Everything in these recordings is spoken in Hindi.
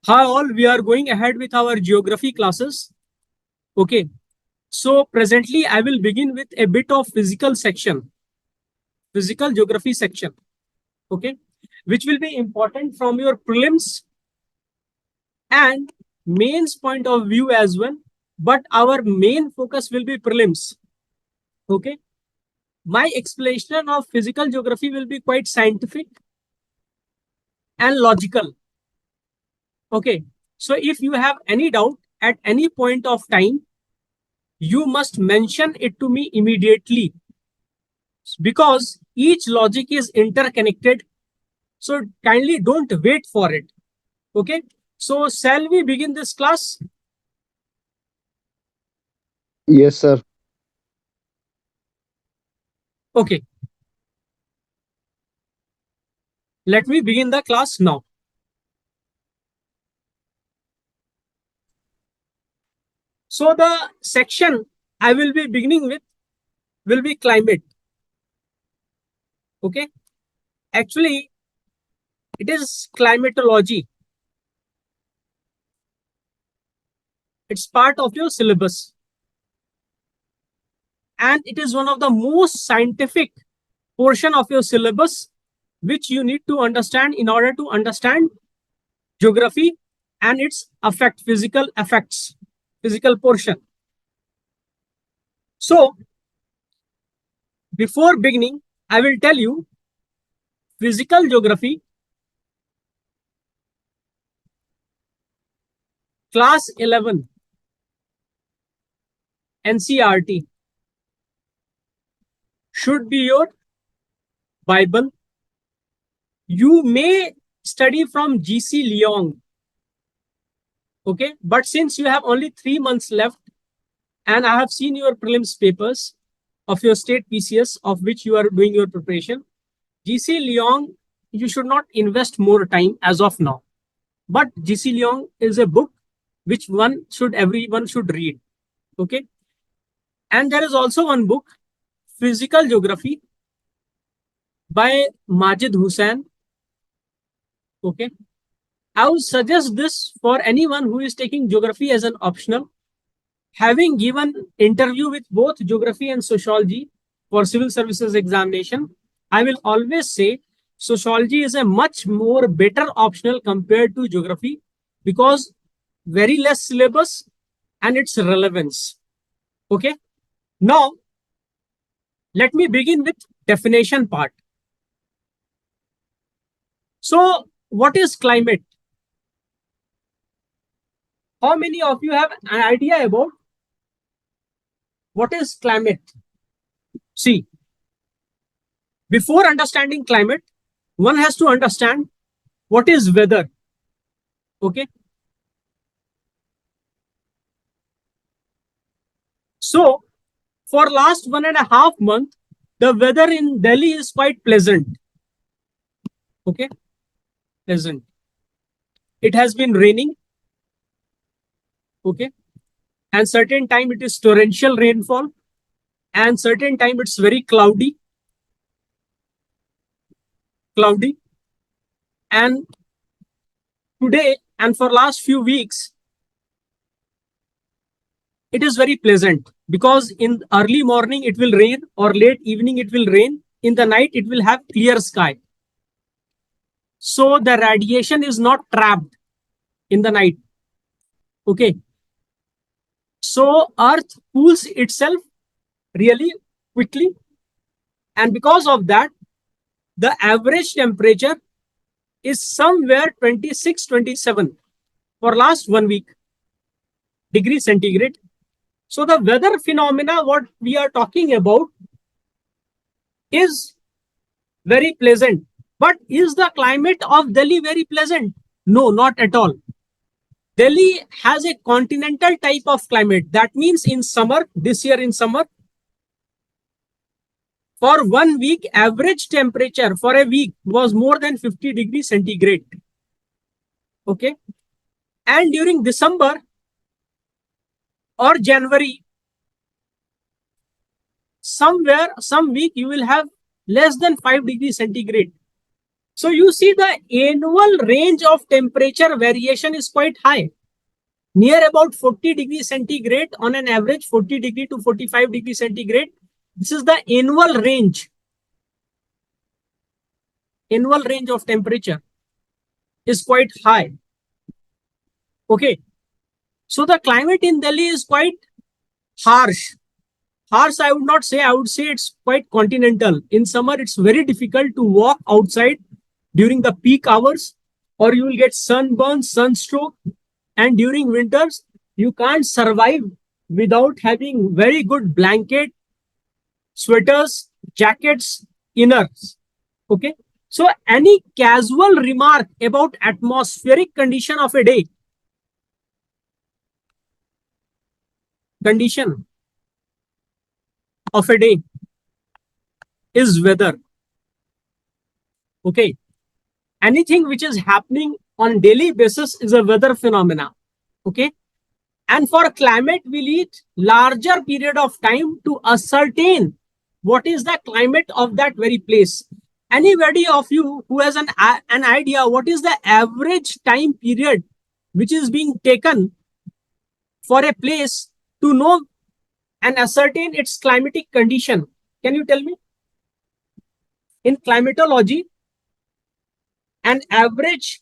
Hi all, we are going ahead with our geography classes. Okay, so presently I will begin with a bit of physical geography section. Okay, which will be important from your prelims and mains point of view as well. But our main focus will be prelims. Okay, my explanation of physical geography will be quite scientific and logical. Okay, so if you have any doubt at any point of time, you must mention it to me immediately because each logic is interconnected. So kindly don't wait for it. Okay. So shall we begin this class? Yes, sir. Okay. Let me begin the class now. So the section I will be beginning with will be climate. Okay. Actually, it is climatology. It's part of your syllabus. And it is one of the most scientific portion of your syllabus which you need to understand in order to understand geography and its physical portion. So before beginning, I will tell you physical geography class 11 NCRT should be your Bible. You may study from GC Leong, okay, but since you have only 3 months left and I have seen your prelims papers of your state PCS of which you are doing your preparation, GC Leong, you should not invest more time as of now. But GC Leong is a book which everyone should read. Okay. And there is also one book, Physical Geography by Majid Hussain. Okay. I would suggest this for anyone who is taking geography as an optional. Having given interview with both geography and sociology for civil services examination, I will always say sociology is a much more better optional compared to geography because very less syllabus and its relevance. Okay. Now, let me begin with definition part. So, what is climate? How many of you have an idea about what is climate? See, before understanding climate, one has to understand what is weather. Okay. So, for last 1.5 months, the weather in Delhi is quite pleasant. Okay. Pleasant. It has been raining. Okay. And certain time it is torrential rainfall. And certain time it's very cloudy. And today and for last few weeks, it is very pleasant because in early morning it will rain or late evening it will rain. In the night it will have clear sky. So the radiation is not trapped in the night. Okay. So Earth cools itself really quickly. And because of that, the average temperature is somewhere 26, 27 for last 1 week degree centigrade. So the weather phenomena, what we are talking about is very pleasant. But is the climate of Delhi very pleasant? No, not at all. Delhi has a continental type of climate. That means in summer, this year in summer, for 1 week, average temperature for a week was more than 50 degrees centigrade. Okay. And during December or January, somewhere, some week, you will have less than 5 degrees centigrade. So you see the annual range of temperature variation is quite high, near about 40 degrees centigrade on an average, 40 degree to 45 degrees centigrade. This is the annual range. Annual range of temperature is quite high. Okay. So the climate in Delhi is quite harsh. Harsh, I would not say. I would say it's quite continental. In summer, it's very difficult to walk outside during the peak hours, or you will get sunburn, sunstroke. And during winters, you can't survive without having very good blanket, sweaters, jackets, inners. Okay. So any casual remark about atmospheric condition of a day, condition of a day is weather. Okay. Anything which is happening on daily basis is a weather phenomena. Okay. And for climate, we need larger period of time to ascertain what is the climate of that very place. Anybody of you who has an idea what is the average time period which is being taken for a place to know and ascertain its climatic condition? Can you tell me? In climatology, an average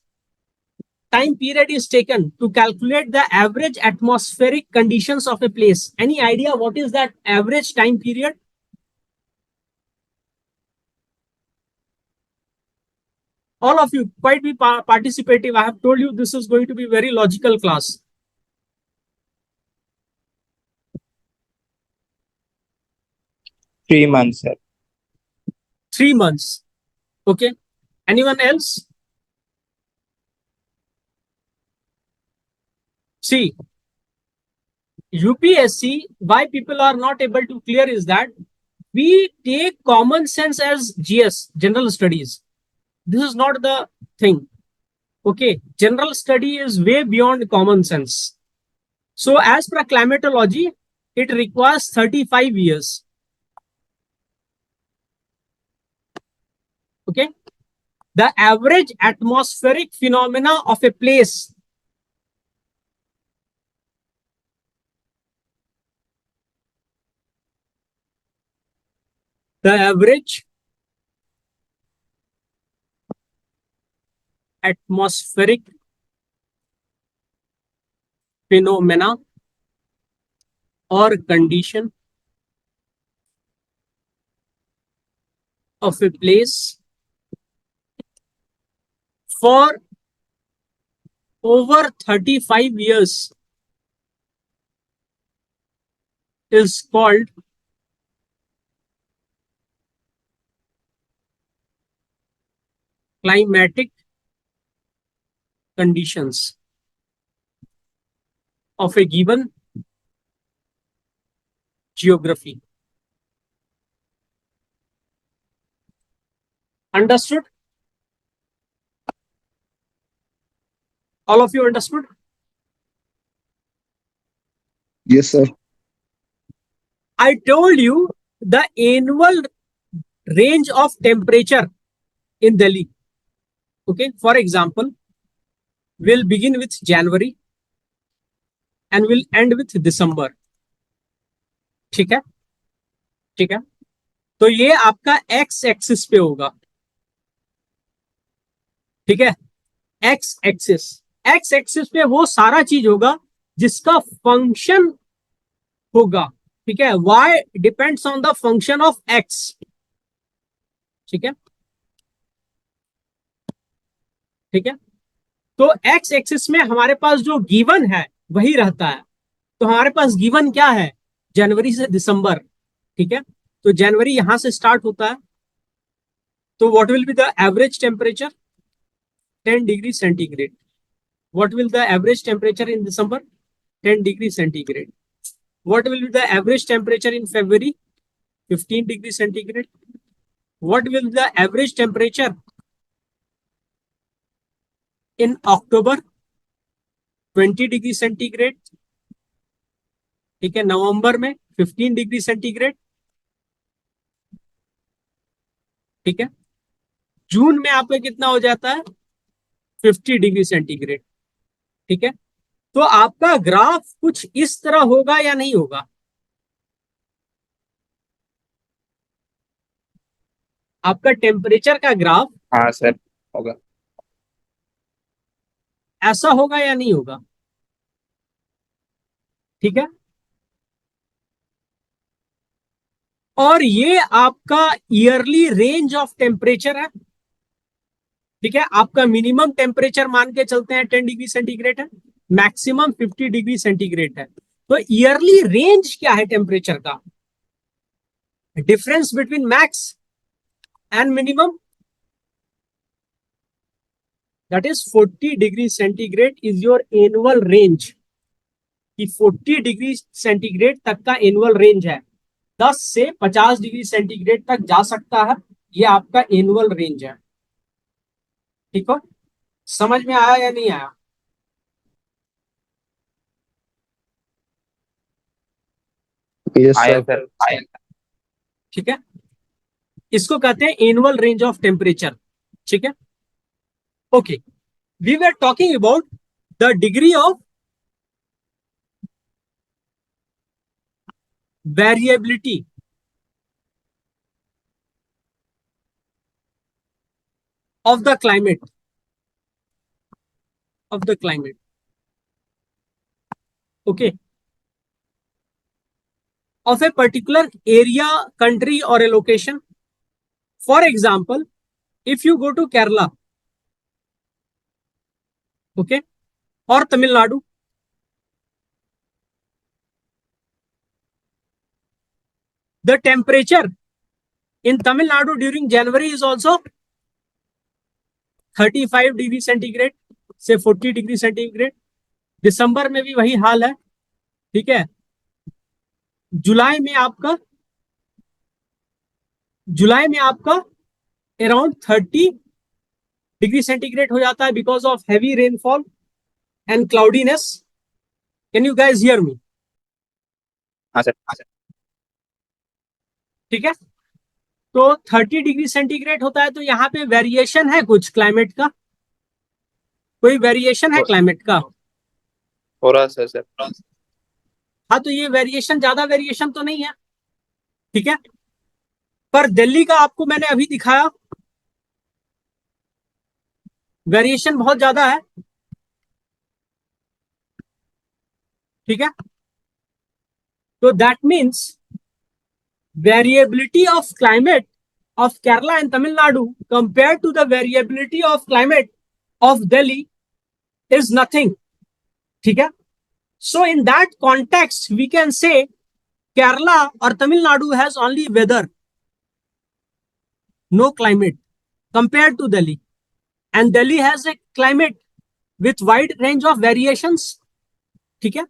time period is taken to calculate the average atmospheric conditions of a place. Any idea what is that average time period? All of you, quite be participative. I have told you this is going to be very logical class. 3 months, sir. 3 months. Okay. Anyone else? See, UPSC, why people are not able to clear is that we take common sense as GS, general studies. This is not the thing. Okay. General study is way beyond common sense. So as per climatology, it requires 35 years. Okay. The average atmospheric phenomena of a place the average atmospheric phenomena or condition of a place for over 35 years is called climatic conditions of a given geography. Understood? All of you understood? Yes, sir. I told you the annual range of temperature in Delhi. Okay. For example, we'll begin with January and we'll end with December. ठीक है? ठीक है? तो ये आपका एक्स एक्सिस पे होगा. ठीक है? एक्स एक्सिस पे वो सारा चीज होगा जिसका फंक्शन होगा. ठीक है? y depends on the function of x. ठीक है? ठीक है? तो x एक्सिस में हमारे पास जो गिवन है वही रहता है. तो हमारे पास गिवन क्या है? जनवरी से दिसंबर. ठीक है? तो जनवरी यहां से स्टार्ट होता है. तो what will be the average temperature? 10 degree centigrade. What will the average temperature in December? 10 degrees centigrade. What will be the average temperature in February? 15 degrees centigrade. What will be the average temperature in October? 20 degrees centigrade. ठीक है? नवंबर में 15 डिग्री सेंटीग्रेड. ठीक है? जून में आपका कितना हो जाता है 50 डिग्री सेंटीग्रेड। ठीक है, तो आपका ग्राफ कुछ इस तरह होगा या नहीं होगा? आपका टेम्परेचर का ग्राफ हाँ सर, होगा। ऐसा होगा या नहीं होगा? ठीक है, और ये आपका ईयरली रेंज ऑफ टेम्परेचर है। ठीक है, आपका मिनिमम टेम्परेचर मान के चलते हैं 10 डिग्री सेंटीग्रेड है, मैक्सिमम 50 डिग्री सेंटीग्रेड है। तो ईयरली रेंज क्या है टेम्परेचर का? Difference between max and minimum, that is 40 degree centigrade is your annual range. कि 40 डिग्री सेंटीग्रेड तक का एनुअल रेंज है, 10 से 50 डिग्री सेंटीग्रेड तक जा सकता है, ये आपका एनुअल रेंज है। ठीक है, समझ में आया या नहीं आया? यस आया सर, आया। ठीक है, इसको कहते हैं एनुअल रेंज ऑफ टेम्परेचर। ठीक है, okay, we were talking about the degree of variability of the climate, of the climate. Okay, of a particular area, country, or a location. For example, if you go to Kerala, okay, or Tamil Nadu, the temperature in Tamil Nadu during January is also 35 degree centigrade से 40 डिग्री सेंटीग्रेड। दिसंबर में भी वही हाल है। ठीक है, जुलाई में आपका अराउंड 30 डिग्री सेंटीग्रेड हो जाता है because of heavy rainfall and cloudiness. Can you guys hear me? हाँ सर, हाँ सर। ठीक है, तो 30 डिग्री सेंटीग्रेड होता है, तो यहाँ पे वेरिएशन है कुछ क्लाइमेट का? कोई वेरिएशन है क्लाइमेट का? थोड़ा सा सर। हाँ, तो ये वेरिएशन ज्यादा वेरिएशन तो नहीं है। ठीक है, पर दिल्ली का आपको मैंने अभी दिखाया, वेरिएशन बहुत ज्यादा है। ठीक है, तो that means variability of climate of Kerala and Tamil Nadu compared to the variability of climate of Delhi is nothing. ठीक है, so in that context we can say Kerala or Tamil Nadu has only weather, no climate compared to Delhi, and Delhi has a climate with wide range of variations. ठीक है,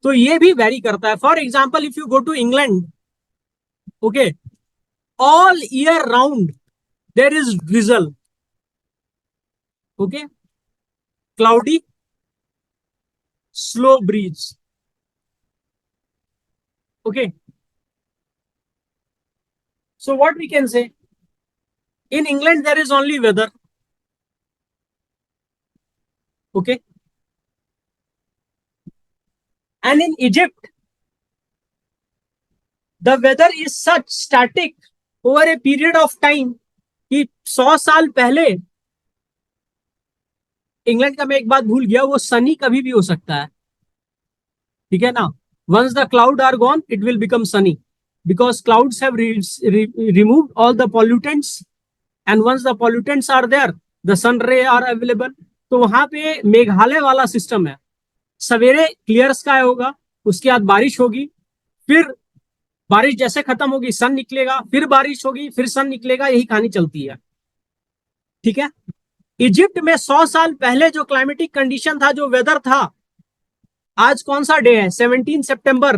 तो ये भी वेरी करता है। For example, if you go to England, okay, all year round there is drizzle, okay, cloudy, slow breeze, okay. So what we can say, in England there is only weather, okay, and in Egypt the weather is such static over a period of time कि 100 साल पहले, इंग्लैंड का मैं एक बात भूल गया, वो सनी कभी भी हो सकता है। ठीक है ना, once the cloud are gone it will become sunny because clouds have removed all the pollutants, and once the pollutants are there the sun ray are available। तो वहां पे मेघालय वाला सिस्टम है, सवेरे क्लियर स्काई होगा, उसके बाद बारिश होगी, फिर बारिश जैसे खत्म होगी सन निकलेगा, फिर बारिश होगी, फिर सन निकलेगा, यही कहानी चलती है। ठीक है, इजिप्ट में 100 साल पहले जो क्लाइमेटिक कंडीशन था, जो वेदर था, आज कौन सा डे है, 17 सितंबर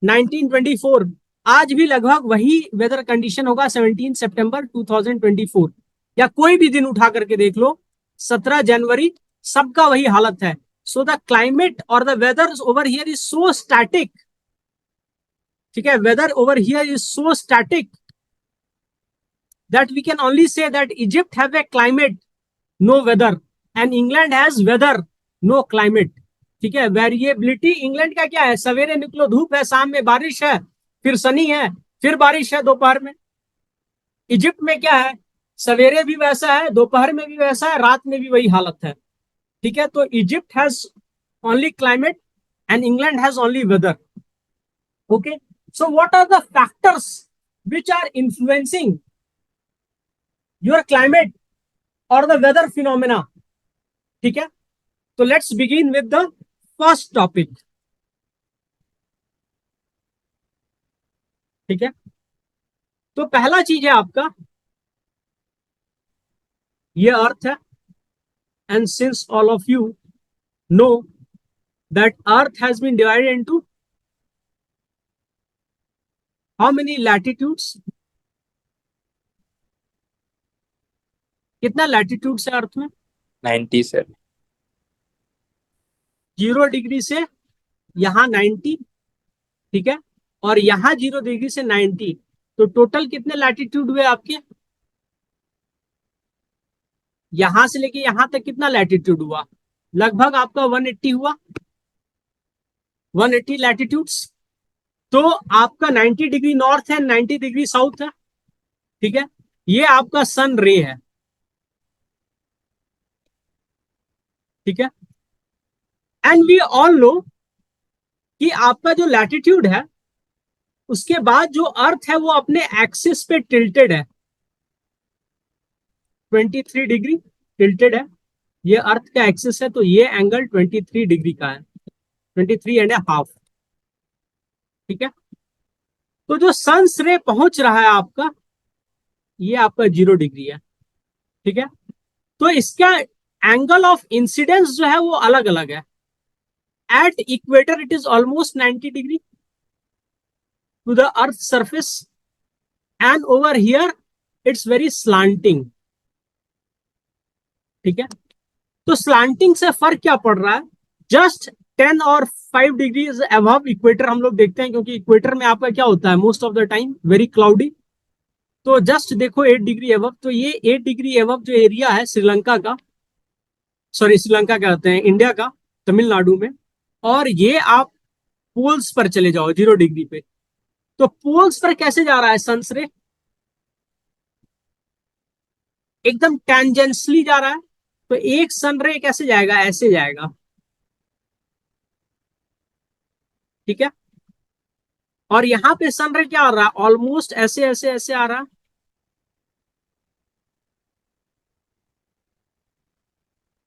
1924, आज भी लगभग वही वेदर कंडीशन होगा 17 सितंबर 2024, या कोई भी दिन उठा करके देख लो, 17 जनवरी, सबका वही हालत है। सो द क्लाइमेट और the weather over here is so static. ठीक है, weather over here is so static that we can only say that Egypt have a climate, no weather, and England has weather, no climate. ठीक है, वेरिएबिलिटी इंग्लैंड का क्या है, सवेरे निकलो धूप है, शाम में बारिश है, फिर सनी है, फिर बारिश है दोपहर में. इजिप्ट में क्या है, सवेरे भी वैसा है, दोपहर में भी वैसा है, रात में भी वही हालत है. ठीक है, तो Egypt has only climate and England has only weather. Okay, so what are the factors which are influencing your climate or the weather phenomena. ठीक है, तो let's begin with the first topic. ठीक है, तो पहला चीज है आपका ये अर्थ है. And since all of you know that earth has been divided into how many latitudes? कितना लैटिट्यूड है अर्थ में? 90 सर. 0 डिग्री से यहां 90. ठीक है, और यहां 0 डिग्री से 90, तो टोटल कितने लैटिट्यूड हुए आपके? यहां से लेके यहां तक कितना लैटिट्यूड हुआ? लगभग आपका 180 हुआ, 180 लैटिट्यूड्स. तो आपका 90 डिग्री नॉर्थ है, 90 डिग्री साउथ है. ठीक है, ये आपका सन रे है. ठीक है, एंड वी ऑल नो कि आपका जो लैटिट्यूड है उसके बाद जो अर्थ है वो अपने एक्सिस पे टिल्टेड है, 23 डिग्री टिल्टेड है. ये अर्थ का एक्सिस है, तो ये एंगल 23 डिग्री का है, 23.5. ठीक है, तो जो सन्स रे पहुंच रहा है आपका, ये आपका 0 डिग्री है. ठीक है, तो इसका एंगल ऑफ इंसिडेंस जो है वो अलग अलग है. At equator it is almost 90 degree to the earth surface, and over here it's very slanting. ठीक है, तो स्लांटिंग से फर्क क्या पड़ रहा है? जस्ट 10 और 5 डिग्री अबव इक्वेटर हम लोग देखते हैं, क्योंकि इक्वेटर में आपका क्या होता है most of the time, very cloudy. तो जस्ट देखो 8 डिग्री अबव, तो ये 8 डिग्री अबव जो एरिया है श्रीलंका का, सॉरी श्रीलंका कहते हैं, इंडिया का, तमिलनाडु में. और ये आप पोल्स पर चले जाओ 0 डिग्री पे, तो पोल्स पर कैसे जा रहा है सन्स रे? एकदम टेंजेंसली जा रहा है. तो एक सन रे कैसे जाएगा? ऐसे जाएगा. ठीक है, और यहां पे सन रे क्या आ रहा है? ऑलमोस्ट ऐसे ऐसे ऐसे आ रहा है.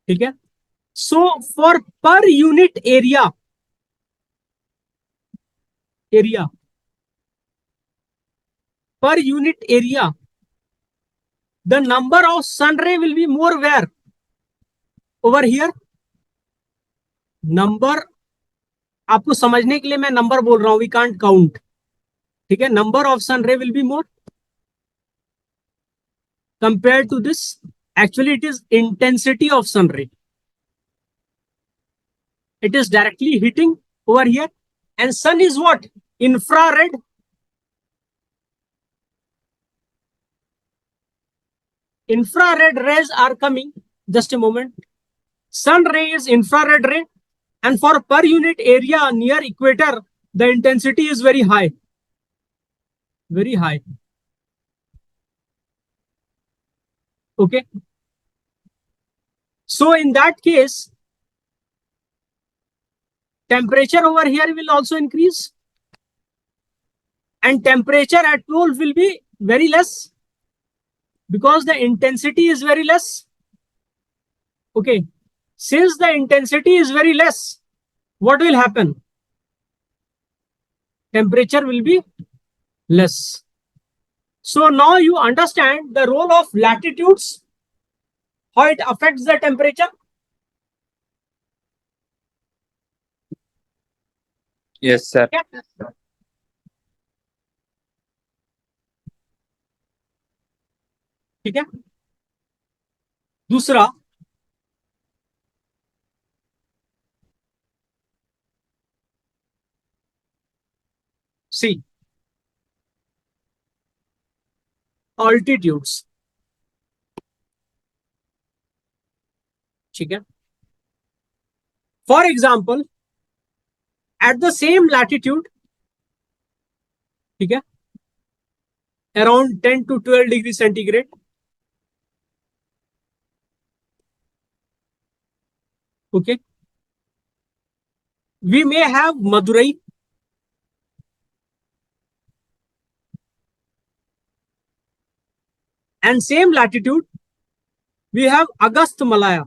ठीक है, so for per unit area, area per unit area, the number of sun ray will be more where? Over here. Number आपको समझने के लिए मैं नंबर बोल रहा हूं, वी कांट काउंट. ठीक है, number of sun ray will be more compare to this. Actually it is intensity of sun ray. It is directly hitting over here, and sun is what? Infrared. Infrared rays are coming. Just a moment. Sun ray is infrared ray, and for per unit area near equator, the intensity is very high. Very high. Okay. So in that case, temperature over here will also increase, and temperature at pole will be very less because the intensity is very less. Okay, since the intensity is very less, what will happen? Temperature will be less. So now you understand the role of latitudes, how it affects the temperature. Yes sir. ठीक है, दूसरा, सी altitudes. ठीक है. For example, at the same latitude, ठीक है, around 10 to 12 degrees centigrade, okay, we may have Madurai, and same latitude we have Agast Malaya.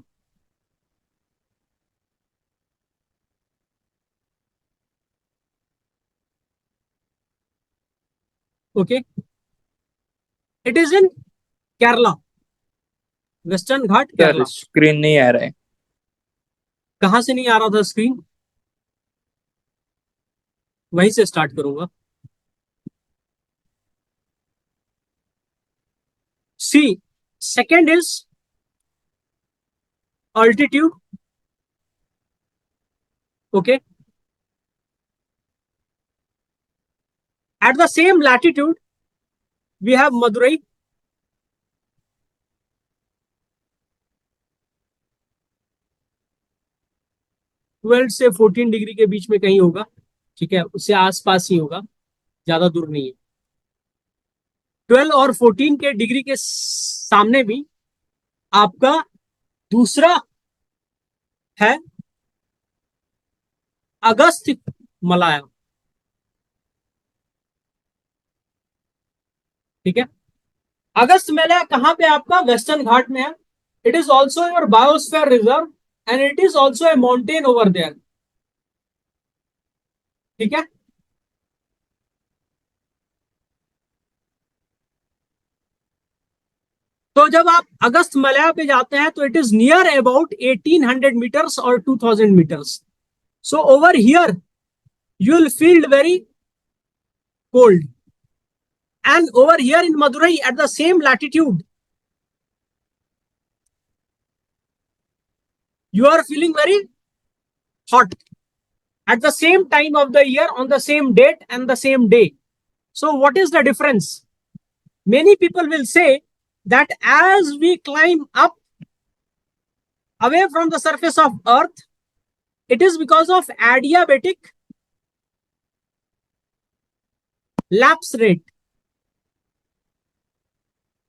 Okay, it is in Kerala, Western Ghat, sir Kerala. Screen नहीं आ रहा है. कहां से नहीं आ रहा था स्क्रीन? वहीं से स्टार्ट करूंगा. See, second is altitude. Okay. At the same latitude, we have Madurai. Twelve से 14 डिग्री के बीच में कहीं होगा. ठीक है, उससे आसपास ही होगा, ज्यादा दूर नहीं है. 12 और 14 के डिग्री के सामने भी आपका दूसरा है अगस्त मलाया. ठीक है, अगस्त मलाया कहां पे? आपका वेस्टर्न घाट में है. It is also your biosphere reserve and it is also a mountain over there. ठीक है, तो जब आप अगस्त मलया पे जाते हैं तो it is near about 1800 metres और 2000 metres. So over here you will feel very cold, and over here in Madurai at the same latitude you are feeling very hot at the same time of the year, on the same date and the same day. So what is the difference? Many people will say that as we climb up away from the surface of earth, it is because of adiabatic lapse rate.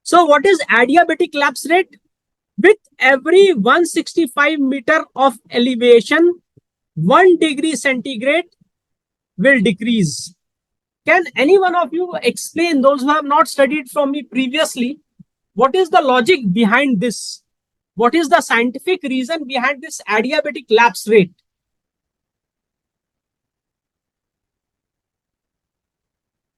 So what is adiabatic lapse rate? With every 165 meter of elevation, 1 degree centigrade will decrease. Can any one of you explain, those who have not studied from me previously, what is the logic behind this? What is the scientific reason behind this adiabatic lapse rate?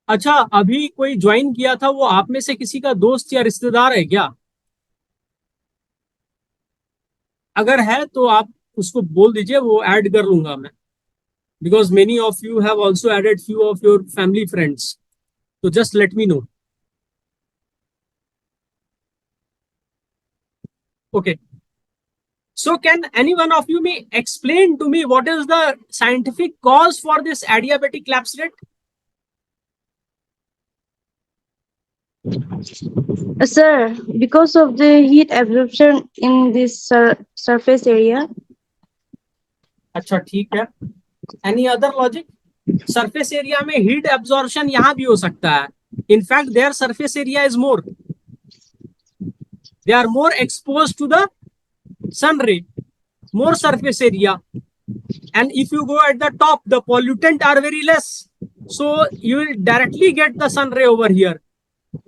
अच्छा, अभी कोई ज्वाइन किया था, वो आप में से किसी का दोस्त या रिश्तेदार है क्या? अगर है तो आप उसको बोल दीजिए, वो ऐड कर लूंगा मैं. Because many of you have also added few of your family friends. So just let me know. Okay. So can any one of you may explain to me what is the scientific cause for this adiabatic lapse rate? Sir, because of the heat absorption in this surface area. अच्छा, ठीक है. Any other logic? Surface area में heat absorption यहाँ भी हो सकता है. In fact, their surface area is more. They are more exposed to the sun ray, more surface area. And if you go at the top, the pollutant are very less. So you will directly get the sun ray over here.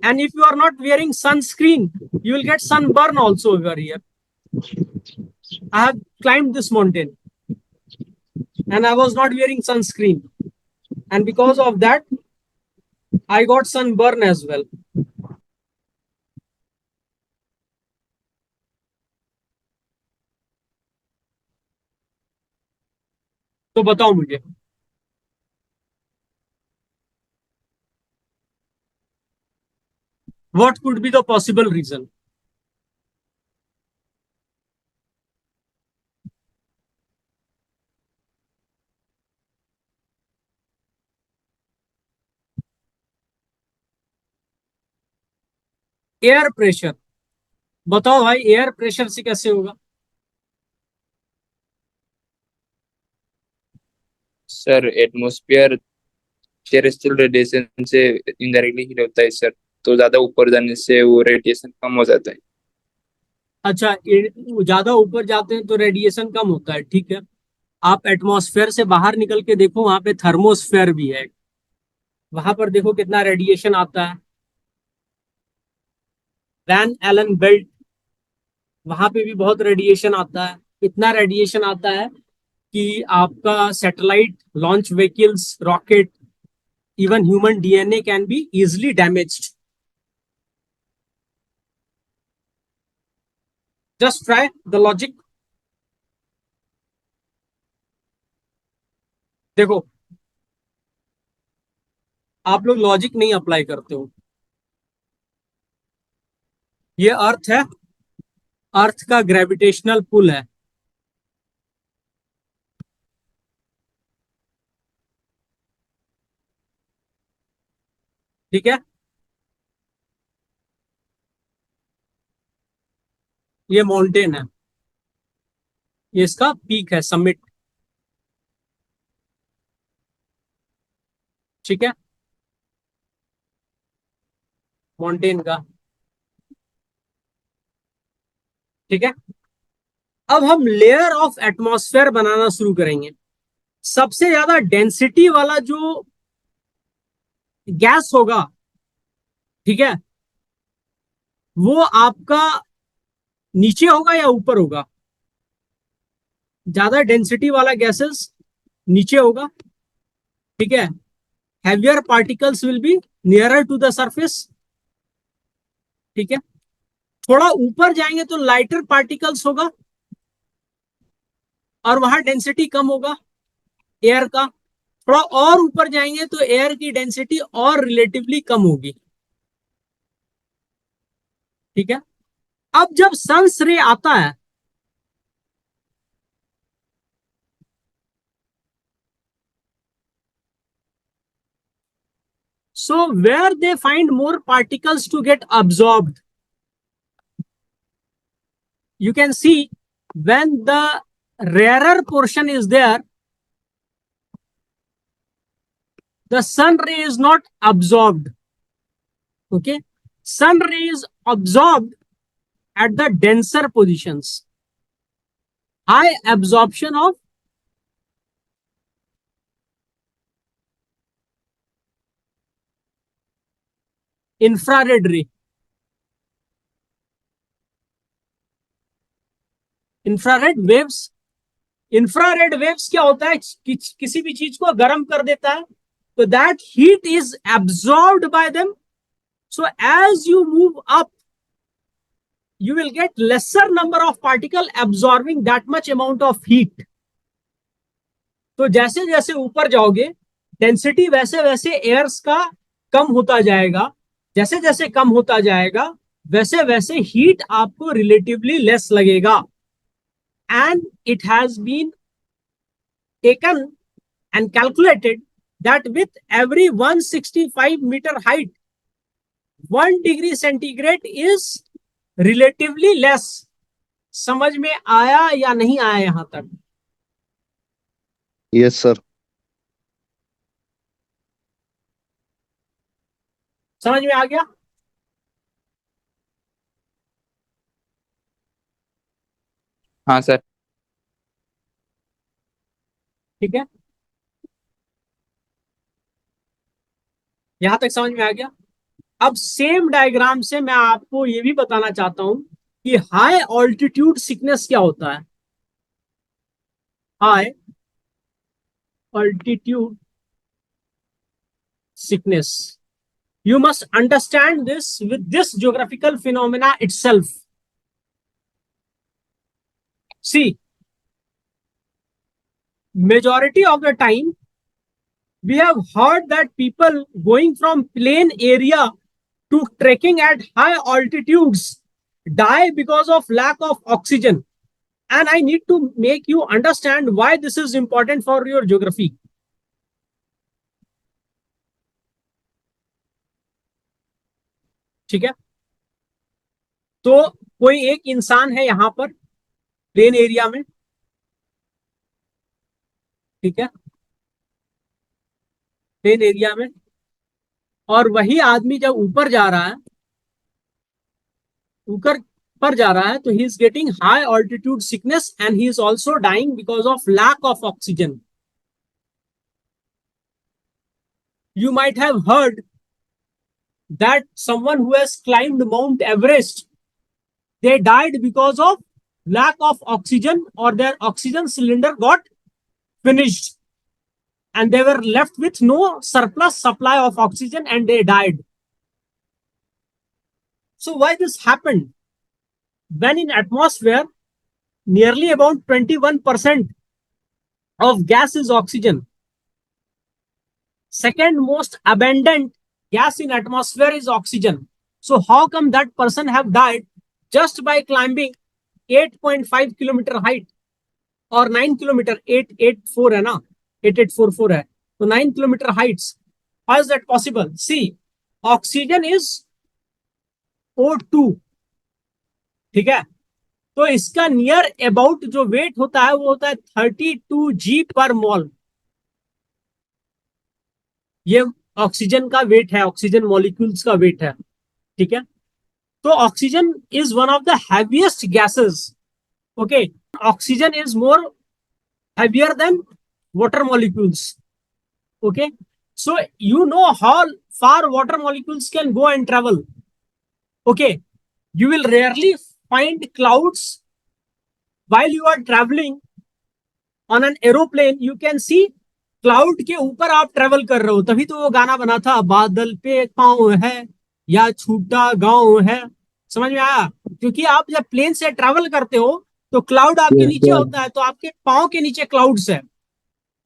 And if you are not wearing sunscreen, you will get sunburn also over here. I have climbed this mountain and I was not wearing sunscreen. And because of that, I got sunburn as well. तो बताओ मुझे, what could be the possible reason? Air pressure, बताओ भाई एयर प्रेशर से कैसे होगा? सर एटमोस्फियर टेरेस्ट्रियल रेडिएशन से इनडायरेक्टली हीट होता है सर, तो ज्यादा ऊपर जाने से वो रेडिएशन कम हो जाता है। अच्छा, ज्यादा ऊपर जाते हैं तो रेडिएशन कम होता है, ठीक है। आप एटमॉस्फेयर से बाहर निकल के देखो, वहां पे थर्मोस्फेयर भी है, वहां पर देखो कितना रेडिएशन आता है। वैन एलन बेल्ट, वहां पे भी बहुत रेडिएशन आता है। इतना रेडिएशन आता है कि आपका satellite launch vehicles, rocket, even human DNA can be easily damaged. Just try the logic. देखो, आप लोग लॉजिक नहीं अप्लाई करते हो। ये अर्थ है, अर्थ का ग्रेविटेशनल पुल है, ठीक है। ये माउंटेन है, ये इसका पीक है, समिट, ठीक है, माउंटेन का, ठीक है। अब हम लेयर ऑफ एटमॉस्फेयर बनाना शुरू करेंगे। सबसे ज्यादा डेंसिटी वाला जो गैस होगा, ठीक है, वो आपका नीचे होगा या ऊपर होगा? ज्यादा डेंसिटी वाला गैसेस नीचे होगा, ठीक है। Heavier particles will be nearer to the surface, ठीक है। थोड़ा ऊपर जाएंगे तो लाइटर पार्टिकल्स होगा और वहां डेंसिटी कम होगा एयर का। थोड़ा और ऊपर जाएंगे तो एयर की डेंसिटी और रिलेटिवली कम होगी, ठीक है। अब जब सन्स रे आता है, so where they find more particles to get absorbed, you can see when the rarer portion is there, the sun ray is not absorbed, okay. Sun ray is absorbed at the denser positions, high absorption of infrared ray, infrared waves. Infrared waves क्या होता है किसी भी चीज को गर्म कर देता है, तो that heat is absorbed by them, so as you move up you will get lesser number of particle absorbing that much amount of heat। तो जैसे जैसे ऊपर जाओगे डेंसिटी वैसे वैसे एयर्स का कम होता जाएगा, जैसे जैसे कम होता जाएगा वैसे वैसे हीट आपको रिलेटिवली लेस लगेगा। And it has been taken and calculated that with every 165 meter height 1 degree centigrade is relatively less। समझ में आया या नहीं आया यहां तक? Yes sir. समझ में आ गया? हाँ सर। ठीक है, यहां तक समझ में आ गया। अब सेम डायग्राम से मैं आपको यह भी बताना चाहता हूं कि हाई ऑल्टीट्यूड सिकनेस क्या होता है। High altitude sickness, you must understand this with this geographical phenomena itself। See, majority of the time we have heard that people going from plain area to trekking at high altitudes die because of lack of oxygen, and I need to make you understand why this is important for your geography। ठीक है, तो कोई एक इंसान है यहाँ पर प्लेन एरिया में, ठीक है, प्लेन एरिया में, और वही आदमी जब ऊपर जा रहा है, ऊपर पर जा रहा है, तो he is getting high altitude sickness and he is also dying because of lack of oxygen. You might have heard that someone who has climbed Mount Everest, they died because of lack of oxygen, or their oxygen cylinder got finished and they were left with no surplus supply of oxygen and they died. So why this happened? When in atmosphere nearly about 21% of gas is oxygen. Second most abundant gas in atmosphere is oxygen. So how come that person have died just by climbing 8.5 kilometer height or 9 kilometer, 884 है ना, 8844 है, तो 9 kilometer heights. How is that possible? See, oxygen is O2, ठीक है, तो इसका नियर अबाउट जो वेट होता है वो होता है 32 G पर मोल. ये ऑक्सीजन का वेट है, ऑक्सीजन मॉलिक्यूल्स का वेट है, ठीक है. तो oxygen is one of the heaviest gases. Okay, oxygen is more heavier than water molecules. Okay, so you know how far water molecules can go and travel. Okay, you will rarely find clouds while you are traveling on an aeroplane. You can see cloud के ऊपर आप ट्रेवल कर रहे हो, तभी तो वो गाना बना था, बादल पे पाँव है या छूटा गांव है. समझ में आया? क्योंकि आप जब प्लेन से ट्रेवल करते हो तो क्लाउड आपके नीचे होता है, तो आपके पाँव के नीचे क्लाउड्स है,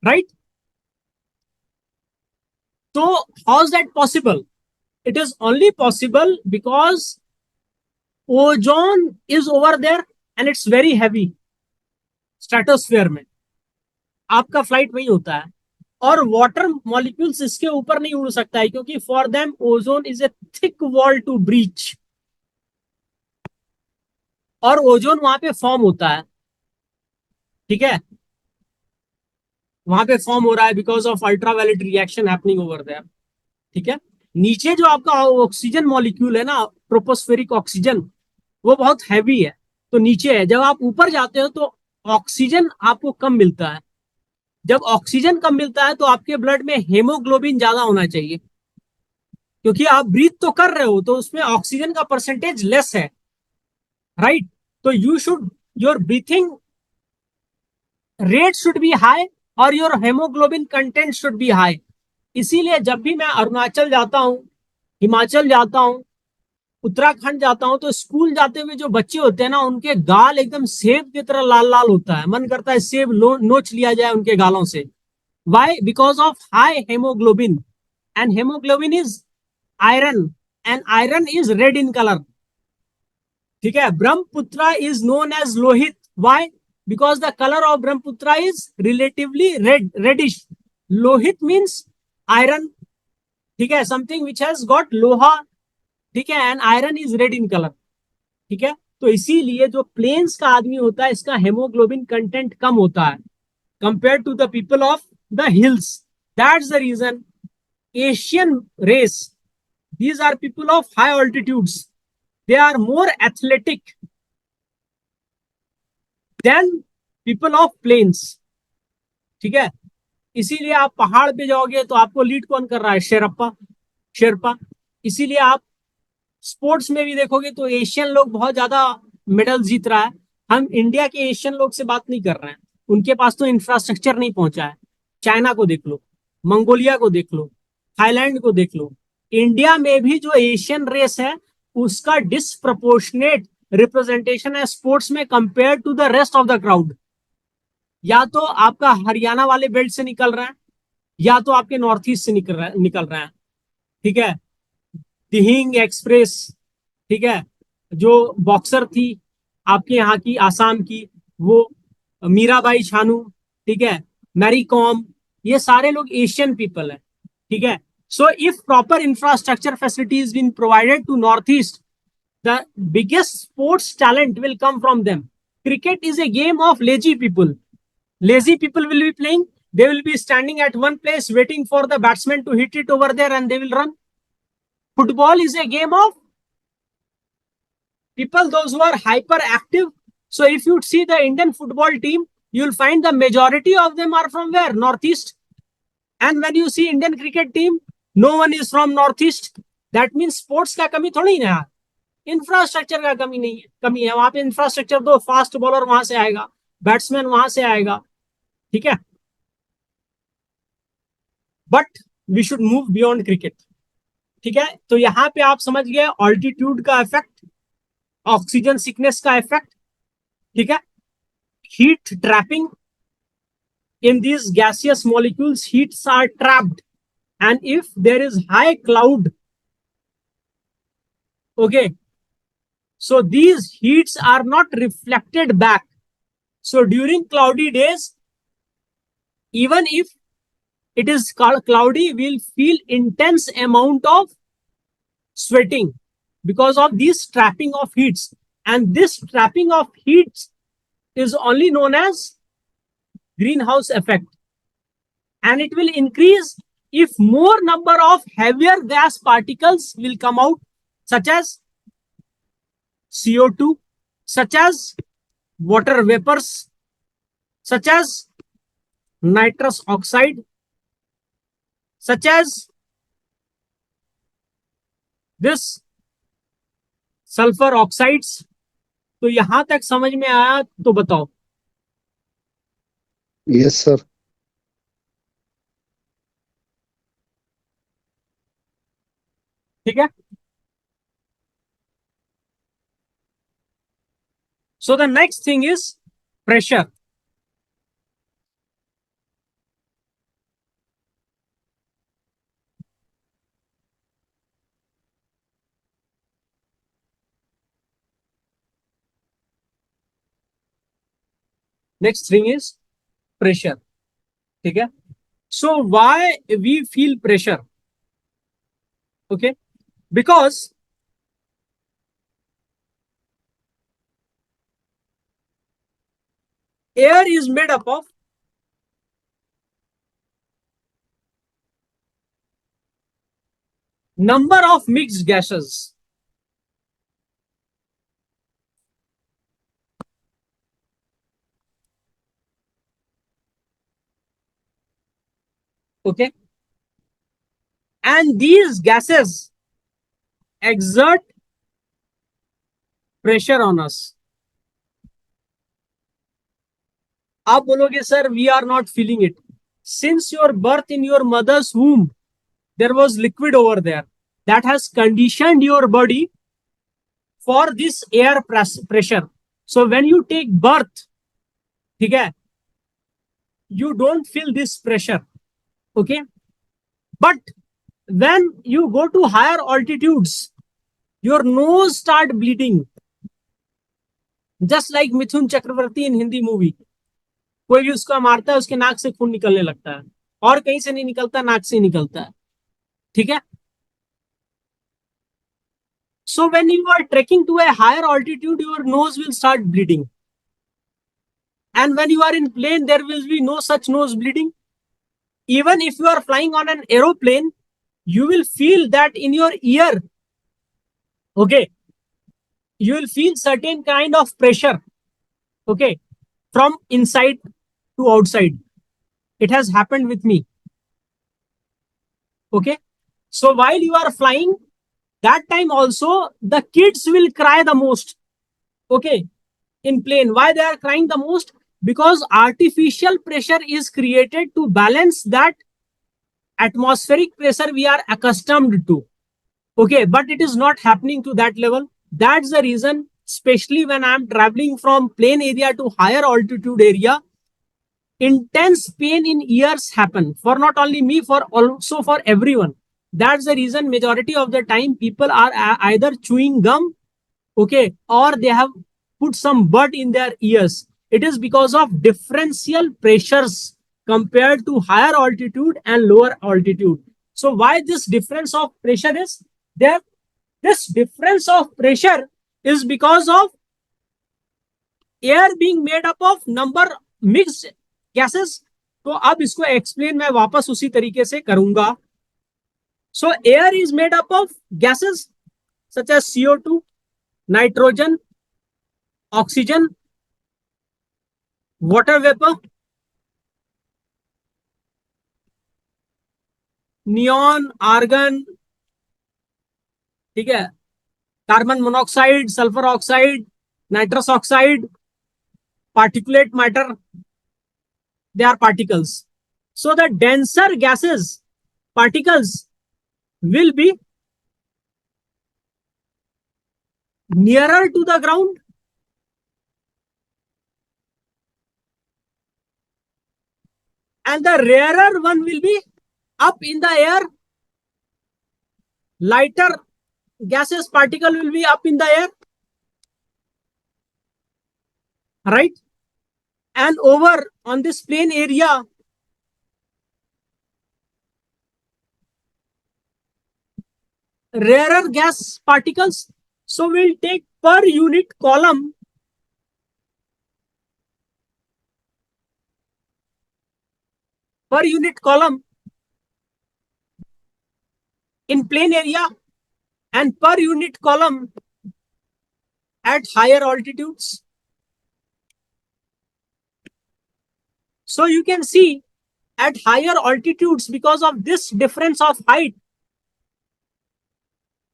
राइट? तो how is that possible? It is only possible because ozone is over there and it's very heavy. Stratosphere में आपका फ्लाइट वही होता है, और वाटर मॉलिक्यूल्स इसके ऊपर नहीं उड़ सकता है, क्योंकि for them ozone is a thick wall to breach, और ओजोन वहां पे फॉर्म होता है, ठीक है, वहां पे फॉर्म हो रहा है because of ultraviolet reaction happening over there, ठीक है. नीचे जो आपका ऑक्सीजन मॉलिक्यूल है ना, ट्रोपोस्फेरिक ऑक्सीजन, वो बहुत हैवी है, तो नीचे है. जब आप ऊपर जाते हो तो ऑक्सीजन आपको कम मिलता है. जब ऑक्सीजन कम मिलता है तो आपके ब्लड में हेमोग्लोबिन ज्यादा होना चाहिए, क्योंकि आप ब्रीथ तो कर रहे हो, तो उसमें ऑक्सीजन का परसेंटेज लेस है, राइट? तो you should, your breathing rate should be high और your haemoglobin content should be high. इसीलिए जब भी मैं अरुणाचल जाता हूँ, हिमाचल जाता हूँ, उत्तराखंड जाता हूँ, तो स्कूल जाते हुए जो बच्चे होते हैं ना, उनके गाल एकदम सेब की तरह लाल लाल होता है, मन करता है सेब नोच लिया जाए उनके गालों से. Why? Because of high haemoglobin, and haemoglobin is iron, and iron is red in colour, ठीक है. Brahmaputra is known as Lohit. Why? Because the colour of Brahmaputra is relatively reddish. Lohit means iron, ठीक है, समथिंग विच हैज गॉट लोहा, ठीक है, and iron is red in colour, ठीक है. तो इसीलिए जो प्लेन्स का आदमी होता है, इसका हेमोग्लोबिन कंटेंट कम होता है compare to the people of the hills. That's the reason Asian race, these are people of high altitudes, they are more athletic than people of plains, ठीक है. इसीलिए आप पहाड़ पे जाओगे तो आपको लीड कौन कर रहा है? शेरपा. इसीलिए आप स्पोर्ट्स में भी देखोगे तो एशियन लोग बहुत ज्यादा मेडल जीत रहा है. हम इंडिया के एशियन लोग से बात नहीं कर रहे हैं, उनके पास तो इंफ्रास्ट्रक्चर नहीं पहुंचा है. चाइना को देख लो, मंगोलिया को देख लो, थाईलैंड को देख लो. इंडिया में भी जो एशियन रेस है, उसका डिसप्रपोर्शनेट रिप्रेजेंटेशन है स्पोर्ट्स में compare to the rest of the crowd. या तो आपका हरियाणा वाले बेल्ट से निकल रहा है, या तो आपके नॉर्थ ईस्ट से निकल रहा है, ठीक है. दिहिंग एक्सप्रेस, ठीक है, जो बॉक्सर थी आपके यहाँ की, आसाम की, वो मीराबाई चानू, ठीक है, मैरी कॉम, ये सारे लोग एशियन पीपल है, ठीक है. So if proper infrastructure facilities been provided to Northeast, the biggest sports talent will come from them. Cricket is a game of lazy people. Lazy people will be playing. They will be standing at one place waiting for the batsman to hit it over there and they will run. Football is a game of people, those who are hyperactive. So if you see the Indian football team, you will find the majority of them are from where? Northeast. And when you see Indian cricket team, no one is from Northeast. That means sports का कमी थोड़ी ना, इंफ्रास्ट्रक्चर का कमी है वहां पे. इंफ्रास्ट्रक्चर दो, फास्ट बॉलर वहां से आएगा, बैट्समैन वहां से आएगा, ठीक है. But we should move beyond cricket, ठीक है. तो यहाँ पे आप समझ गए ऑल्टीट्यूड का इफेक्ट, ऑक्सीजन सिकनेस का इफेक्ट, ठीक है. Heat trapping, in these gaseous molecules heats are trapped, and if there is high cloud, okay, so these heats are not reflected back. So during cloudy days, even if it is cloudy, we'll feel intense amount of sweating because of this trapping of heats, and this trapping of heats is only known as greenhouse effect, and it will increase if more number of heavier gas particles will come out, such as CO2, such as water vapors, such as nitrous oxide, such as this sulfur oxides. तो यहां तक समझ में आया तो बताओ. Yes, sir. ठीक है. So the next thing is pressure. Next thing is pressure, ठीक है. So why we feel pressure? Okay, because air is made up of number of mixed gases. Okay, and these gases exert pressure on us. आप बोलोगे sir we are not feeling it. Since your birth in your mother's womb, there was liquid over there that has conditioned your body for this air pressure. So when you take birth, ठीक है, you don't feel this pressure. Okay, but when you go to higher altitudes, your nose start bleeding, just like Mithun Chakravarti in Hindi movie. कोई भी उसको मारता है, उसके नाक से खून निकलने लगता है, और कहीं से नहीं निकलता, नाक से निकलता है, ठीक है. So when you are trekking to a higher altitude, your nose will start bleeding, and when you are in plane, there will be no such nose bleeding. Even if you are flying on an aeroplane, you will feel that in your ear. Okay, you will feel certain kind of pressure. Okay, from inside to outside. It has happened with me. Okay, so while you are flying, that time also the kids will cry the most. Okay, in plane. Why they are crying the most? Because artificial pressure is created to balance that atmospheric pressure we are accustomed to. Okay, but it is not happening to that level. That's the reason, especially when I'm traveling from plain area to higher altitude area, intense pain in ears happen for not only me, for also for everyone. That's the reason majority of the time people are either chewing gum, okay, or they have put some bud in their ears. It is because of differential pressures compared to higher altitude and lower altitude. So why this difference of pressure is there? This difference of pressure is because of air being made up of number mixed gases. तो अब इसको एक्सप्लेन मैं वापस उसी तरीके से करूंगा. So air is made up of gases such as CO2, nitrogen, oxygen, water vapor, neon, argon, ठीक है, carbon monoxide, sulphur oxide, nitrous oxide, particulate matter, they are particles. So the denser gases, particles will be nearer to the ground and the rarer one will be up in the air. Lighter gases particle will be up in the air, right? And over on this plane area, rarer gas particles. So we'll take per unit column in plane area and per unit column at higher altitudes. So you can see at higher altitudes, because of this difference of height,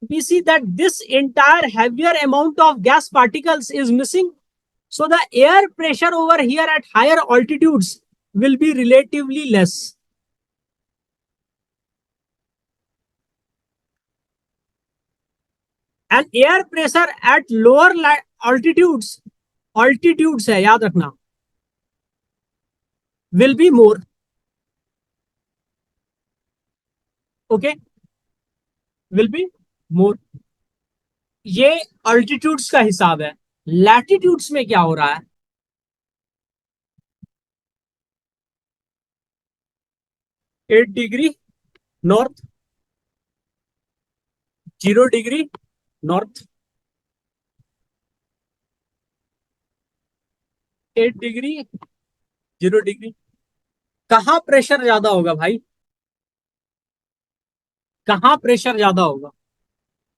we see that this entire heavier amount of gas particles is missing. So the air pressure over here at higher altitudes will be relatively less. And air pressure at lower altitudes है याद रखना, will be more. Okay, will be more. ये altitudes का हिसाब है. Latitudes में क्या हो रहा है? $8 degree north, 0 degree north, 8 degree, 0 degree. कहां प्रेशर ज्यादा होगा भाई? कहां प्रेशर ज्यादा होगा?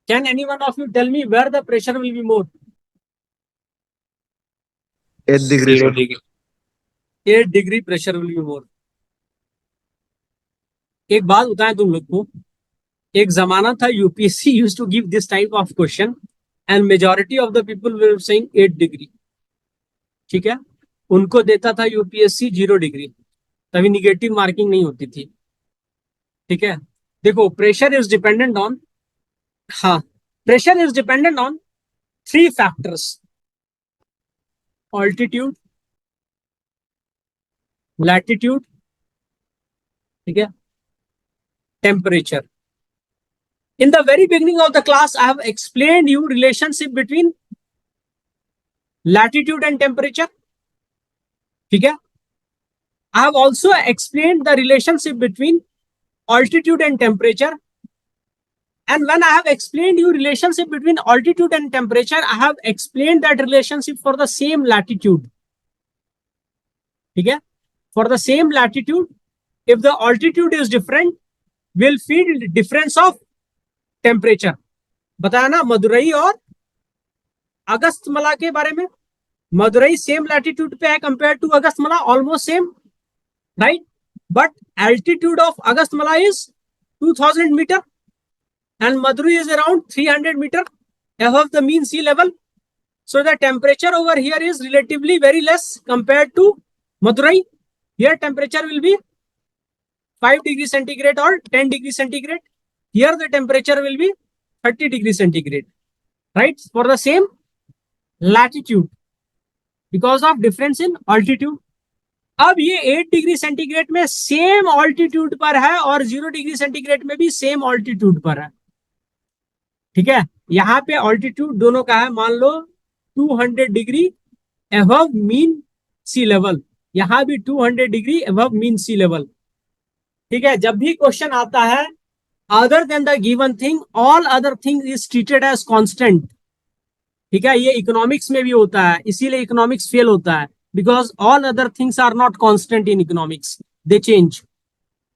Can any one of you tell me where the pressure will be more? 8 degree. 0 degree. 8 degree pressure will be more. एक बात बताएं तुम लोग को, एक जमाना था UPSC used to give this type of question and majority of the people were saying 8 degree. ठीक है, उनको देता था यूपीएससी 0 डिग्री, तभी निगेटिव मार्किंग नहीं होती थी. ठीक है, देखो प्रेशर इज डिपेंडेंट ऑन, हाँ, pressure is dependent on 3 factors: altitude, latitude, ठीक है, temperature. In the very beginning of the class, I have explained you relationship between latitude and temperature. ठीक है, I have also explained the relationship between altitude and temperature. And when I have explained you relationship between altitude and temperature, I have explained that relationship for the same latitude. ठीक है, for the same latitude, if the altitude is different, will feel difference of temperature. बताया ना मदुरई और अगस्तमला के बारे में. मदुरई सेम लैटिट्यूड पे है compare to Agasthyamala, almost same, right? But altitude of Agasthyamala is 2000 metre and Madurai is around 300 meter above the mean sea level. So the temperature over here is relatively very less compared to Madurai. Here temperature will be 5 degrees centigrade or 10 degrees centigrade. Here the temperature will be 30 degrees centigrade, right? For the same latitude, because of difference in altitude. अब ये 8 डिग्री सेंटीग्रेड में सेम ऑल्टीट्यूड पर है और 0 डिग्री सेंटीग्रेड में भी सेम ऑल्टीट्यूड पर है. ठीक है, यहाँ पे ऑल्टीट्यूड दोनों का है, मान लो 200 degree above mean sea level, यहाँ भी 200 degree above mean sea level. ठीक है, जब भी क्वेश्चन आता है other than the given thing, all other thing is treated as constant. ठीक है, ये इकोनॉमिक्स में भी होता है, इसीलिए इकोनॉमिक्स फेल होता है, because all other things are not constant in economics, they change,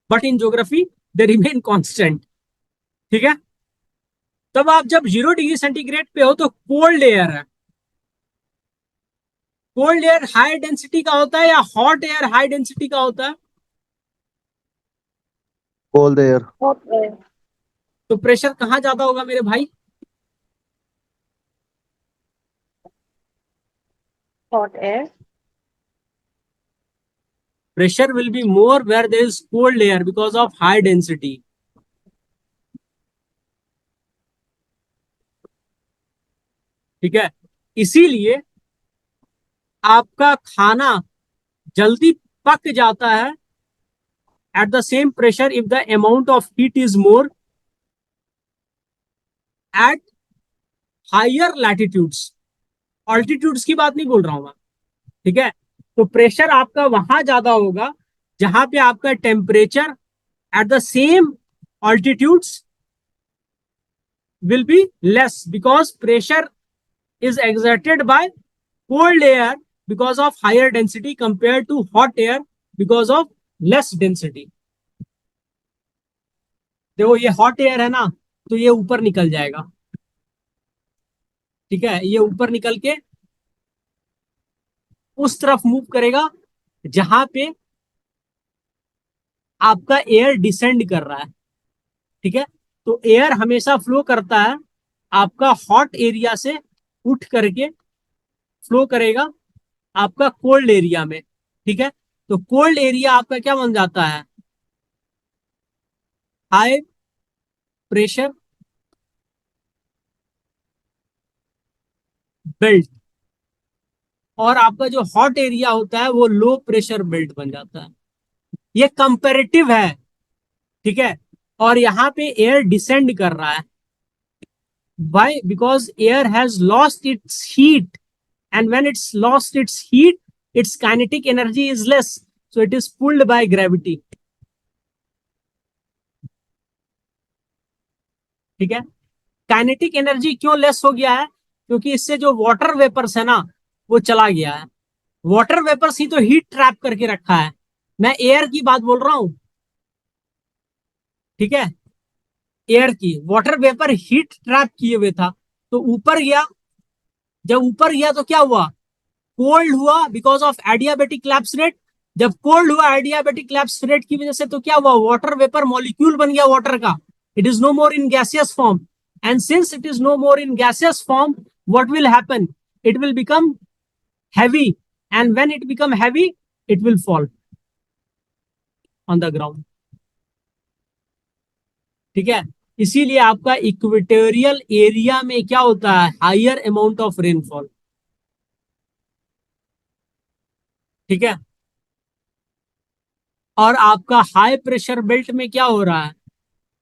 but in geography they remain constant. ठीक है, तब आप जब 0 डिग्री सेंटीग्रेड पे हो तो कोल्ड एयर है। कोल्ड एयर हाई डेंसिटी का होता है या हॉट एयर हाई डेंसिटी का होता है? cold air. Hot air. तो प्रेशर कहां ज्यादा होगा मेरे भाई? Hot air. Pressure will be more where there is cold air because of high density. ठीक है, इसीलिए आपका खाना जल्दी पक जाता है at the same pressure if the amount of heat is more at higher latitudes. Altitudes की बात नहीं बोल रहा हूं मैं। ठीक है, तो प्रेशर आपका वहां ज्यादा होगा जहां पे आपका temperature at the same altitudes will be less because pressure is exerted by cold air because of higher density compared to hot air because of less density. देखो ये हॉट एयर है ना, तो ये ऊपर निकल जाएगा। ठीक है, ये ऊपर निकल के उस तरफ मूव करेगा जहां पे आपका एयर डिसेंड कर रहा है। ठीक है, तो एयर हमेशा फ्लो करता है आपका हॉट एरिया से उठ करके फ्लो करेगा आपका कोल्ड एरिया में। ठीक है, तो कोल्ड एरिया आपका क्या बन जाता है? हाई प्रेशर बेल्ट, और आपका जो हॉट एरिया होता है वो लो प्रेशर बेल्ट बन जाता है। ये कंपेरेटिव है। ठीक है, और यहाँ पे एयर डिसेंड कर रहा है। Why? Because air has lost its heat, and when it's lost its heat, its kinetic energy is less, so it is pulled by gravity. ठीक है, काइनेटिक एनर्जी क्यों लेस हो गया है? क्योंकि इससे जो वाटर वेपर्स है ना वो चला गया है। वाटर वेपर्स ही तो हीट ट्रैप करके रखा है, मैं एयर की बात बोल रहा हूं। ठीक है, एयर की, वाटर वेपर हीट ट्रैप किए हुए था, तो ऊपर गया। जब ऊपर गया तो क्या हुआ? कोल्ड हुआ because of adiabatic lapse rate. जब कोल्ड हुआ एडियाबेटिक लैप्स रेट की वजह से, तो क्या हुआ? वाटर वेपर मॉलिक्यूल बन गया वाटर का। It is no more in gaseous form, and since it is no more in gaseous form, what will happen? It will become heavy, and when it become heavy, it will fall on the ground. ठीक है, इसीलिए आपका इक्वेटोरियल एरिया में क्या होता है? Higher amount of rainfall. ठीक है, और आपका हाई प्रेशर बेल्ट में क्या हो रहा है?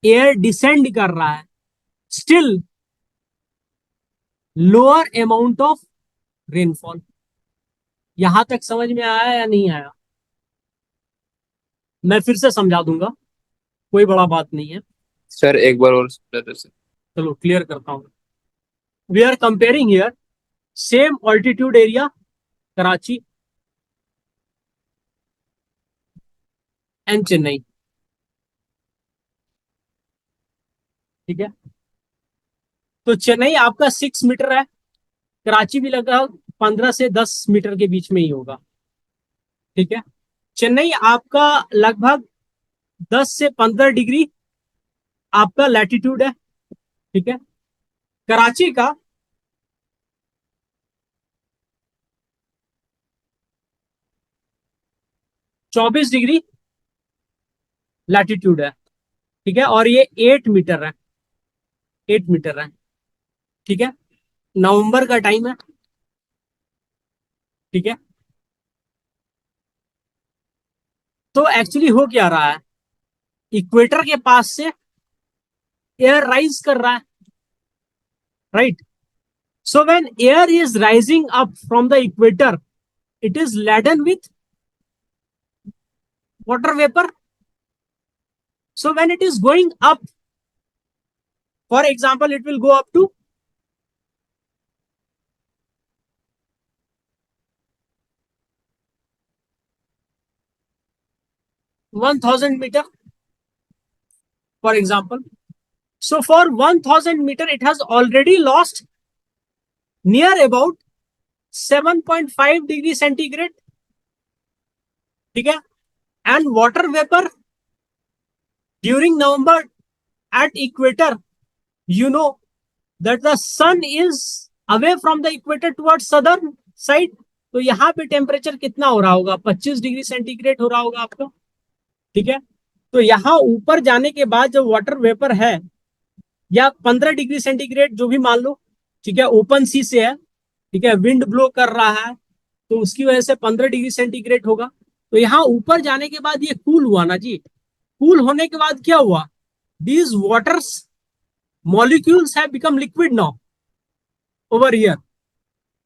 एयर डिसेंड कर रहा है, still lower amount of rainfall. यहां तक समझ में आया या नहीं आया? मैं फिर से समझा दूंगा, कोई बड़ा बात नहीं है। सर एक बार और समझा दो सर। चलो क्लियर करता हूं। We are comparing here same altitude area Karachi and Chennai. ठीक है, तो चेन्नई आपका 6 मीटर है, कराची भी लगभग 15 से 10 मीटर के बीच में ही होगा। ठीक है, चेन्नई आपका लगभग 10 से 15 डिग्री आपका लैटिट्यूड है। ठीक है, कराची का 24 डिग्री लैटिट्यूड है। ठीक है, और ये 8 मीटर है, 8 मीटर है। ठीक है, नवंबर का टाइम है। ठीक है, तो एक्चुअली हो क्या रहा है? इक्वेटर के पास से एयर राइज कर रहा है, right? So when air is rising up from the equator, it is laden with water vapor. So when it is going up, for example, it will go up to 1000 meter, for example. So for 1000 meter, it has already lost near about 7.5 degree centigrade. ठीक है? And water vapor during November at equator, you know that the sun is away from the equator towards southern side. तो यहाँ पे टेम्परेचर कितना हो रहा होगा? 25 डिग्री सेंटीग्रेड हो रहा होगा आपका. ठीक है? तो यहाँ ऊपर जाने के बाद जो वाटर वेपर है, या 15 डिग्री सेंटीग्रेड जो भी मान लो, ठीक है, ओपन सी से है, ठीक है, विंड ब्लो कर रहा है, तो उसकी वजह से 15 डिग्री सेंटीग्रेड होगा. तो यहाँ ऊपर जाने के बाद ये कूल हुआ ना जी. कूल होने के बाद क्या हुआ? These waters molecules have become liquid now over here.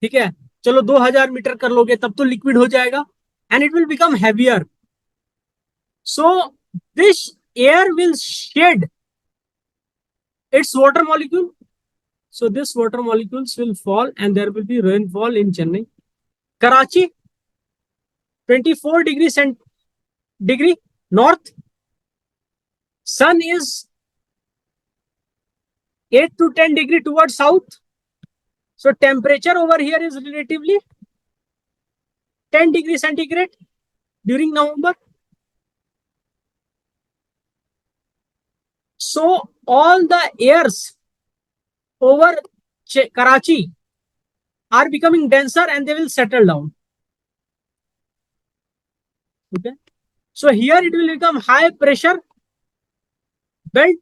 ठीक है, चलो 2000 मीटर कर लोगे तब तो लिक्विड हो जाएगा, and it will become heavier. So this air will shed its water molecule. So this water molecules will fall and there will be rainfall in Chennai. Karachi, 24 degree north. Sun is 8 to 10 degree towards south. So temperature over here is relatively 10 degree centigrade during November. So all the airs over Karachi are becoming denser and they will settle down. Okay. So here it will become high pressure belt.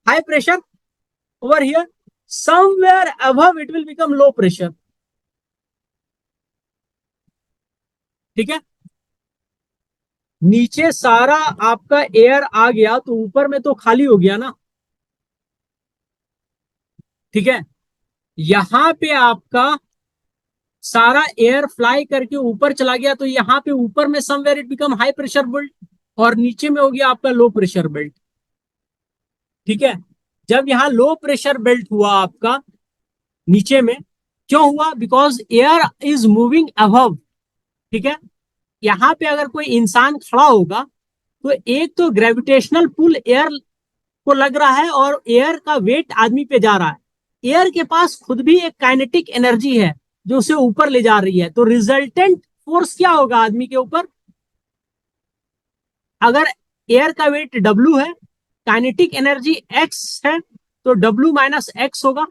High pressure over here. Somewhere above it will become low pressure. ठीक है. नीचे सारा आपका एयर आ गया तो ऊपर में तो खाली हो गया ना. ठीक है, यहां पे आपका सारा एयर फ्लाई करके ऊपर चला गया, तो यहां पे ऊपर में somewhere it become high pressure belt और नीचे में हो गया आपका लो प्रेशर बेल्ट. ठीक है, जब यहां लो प्रेशर बेल्ट हुआ आपका नीचे में, क्यों हुआ? Because air is moving above. ठीक है, यहां पे अगर कोई इंसान खड़ा होगा तो एक तो ग्रेविटेशनल पुल एयर को लग रहा है और एयर का वेट आदमी पे जा रहा है. एयर के पास खुद भी एक काइनेटिक एनर्जी है जो उसे ऊपर ले जा रही है. तो रिजल्टेंट फोर्स क्या होगा आदमी के ऊपर? अगर एयर का वेट W है, काइनेटिक एनर्जी X है, तो W माइनस X होगा.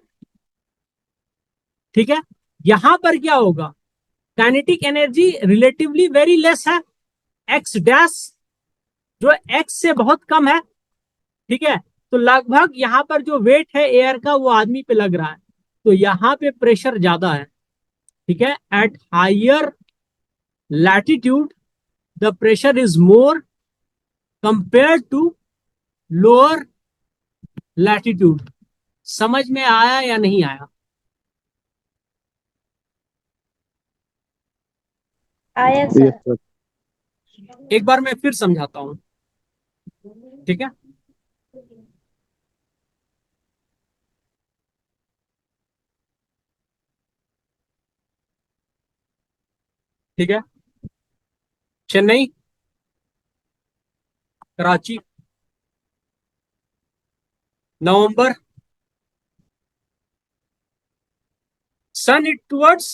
ठीक है, यहां पर क्या होगा? Kinetic energy relatively very less है, X डैश जो X से बहुत कम है. ठीक है, तो लगभग यहां पर जो वेट है एयर का वो आदमी पे लग रहा है, तो यहां पे प्रेशर ज्यादा है. ठीक है, at higher latitude the pressure is more compare to lower latitude. समझ में आया या नहीं आया? आया सर. एक बार मैं फिर समझाता हूं. ठीक है, ठीक है. चेन्नई, कराची, नवंबर, सन इट टुवर्ड्स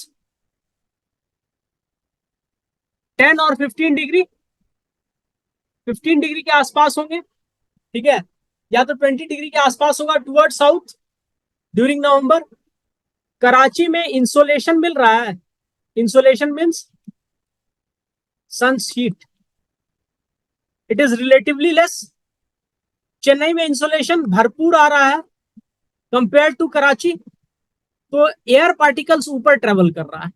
10 और 15 डिग्री, 15 डिग्री के आसपास होंगे. ठीक है, या तो 20 डिग्री के आसपास होगा toward south during November. Karachi में इंसोलेशन मिल रहा है. Insolation means sun's heat, it is relatively less. Chennai में इंसोलेशन भरपूर आ रहा है कंपेयर टू कराची, तो एयर पार्टिकल्स ऊपर ट्रेवल कर रहा है.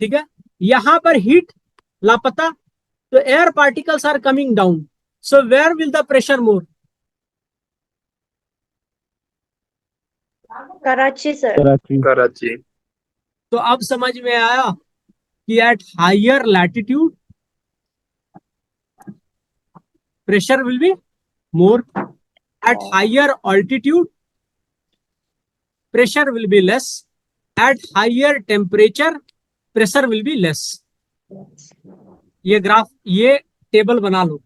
ठीक है, यहां पर हीट लापता, तो air particles are coming down. So where will the pressure more? Karachi sir. Karachi. तो अब समझ में आया कि at higher latitude pressure will be more, at higher altitude pressure will be less, at higher temperature pressure will be less. ये ग्राफ, ये टेबल बना लो।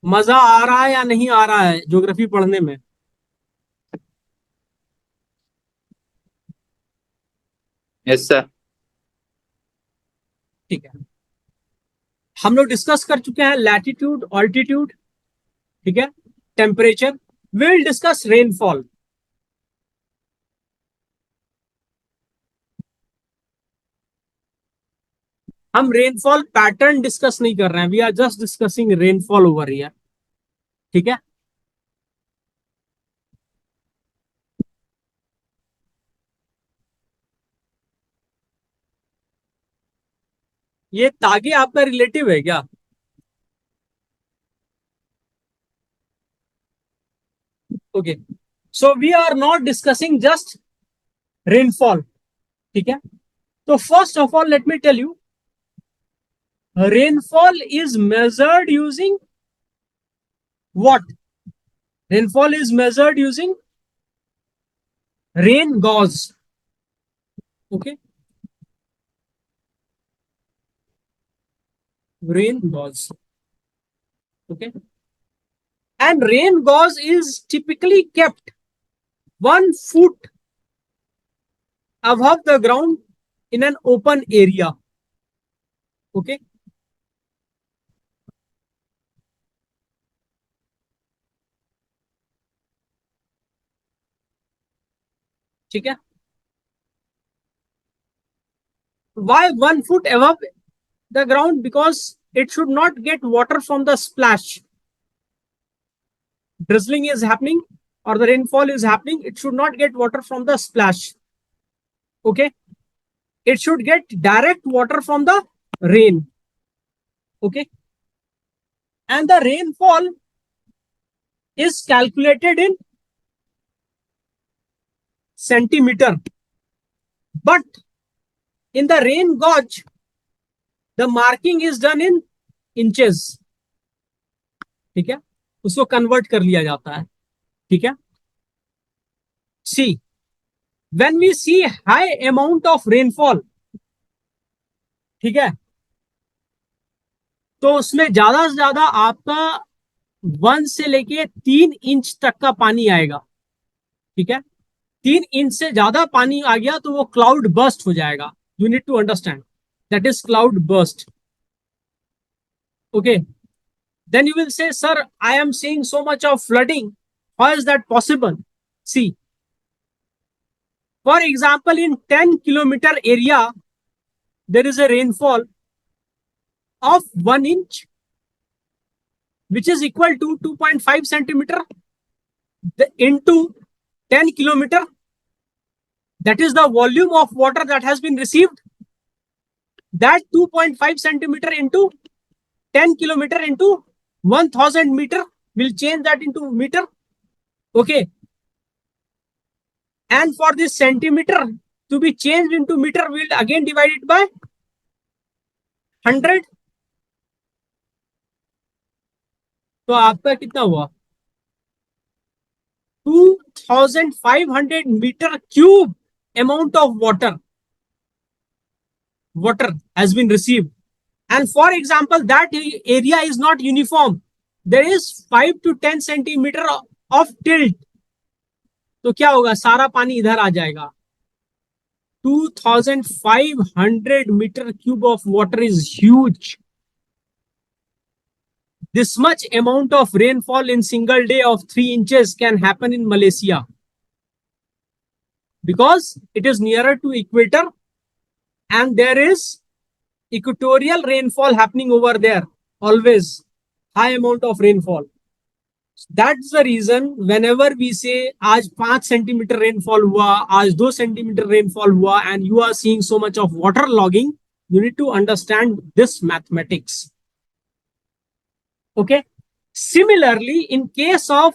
मजा आ रहा है या नहीं आ रहा है ज्योग्राफी पढ़ने में? Yes sir. ठीक है, हम लोग डिस्कस कर चुके हैं लैटिट्यूड, ऑल्टीट्यूड, ठीक है, टेम्परेचर। Will discuss rainfall. हम रेनफॉल पैटर्न डिस्कस नहीं कर रहे हैं, we are just discussing rainfall over here, ठीक है। ये तागे आपका रिलेटिव है क्या? Okay, so we are not discussing just rainfall, ठीक है। तो first of all let me tell you, rainfall is measured using what? Rainfall is measured using rain gauge, okay, rain gauge, okay, and rain gauge is typically kept 1 foot above the ground in an open area, okay. ठीक है, why 1 foot above the ground? Because it should not get water from the splash. Drizzling is happening or the rainfall is happening, it should not get water from the splash, okay. It should get direct water from the rain, okay. And the rainfall is calculated in centimeter, but in the rain gauge the marking is done in inches, ठीक है, उसको कन्वर्ट कर लिया जाता है, ठीक है। See, when we see high amount of rainfall, ठीक है, तो उसमें ज्यादा से ज्यादा आपका 1 से लेके 3 इंच तक का पानी आएगा, ठीक है। 3 इंच से ज्यादा पानी आ गया तो वो क्लाउड बर्स्ट हो जाएगा। You need to understand that is cloudburst, okay. Then you will say, sir, I am seeing so much of flooding. How is that possible? See, for example, in 10-kilometer area, there is a rainfall of 1 inch, which is equal to 2.5 centimeter into 10 kilometer. That is the volume of water that has been received. That 2.5 centimeter into 10 kilometer into 1000 meter will change that into meter, okay. And for this centimeter to be changed into meter, we'll again divide it by 100. तो आपका कितना हुआ? 2500 meter cube amount of water has been received. And for example, that area is not uniform. There is 5 to 10 centimeter of tilt. तो क्या होगा? सारा पानी इधर आ जाएगा। 2500 meter cube of water is huge. This much amount of rainfall in single day of 3 inches can happen in Malaysia because it is nearer to equator and there is equatorial rainfall happening over there, always high amount of rainfall. That's the reason whenever we say आज 5 centimeter rainfall हुआ, आज 2 centimeter rainfall हुआ, and you are seeing so much of water logging, you need to understand this mathematics, okay. Similarly, in case of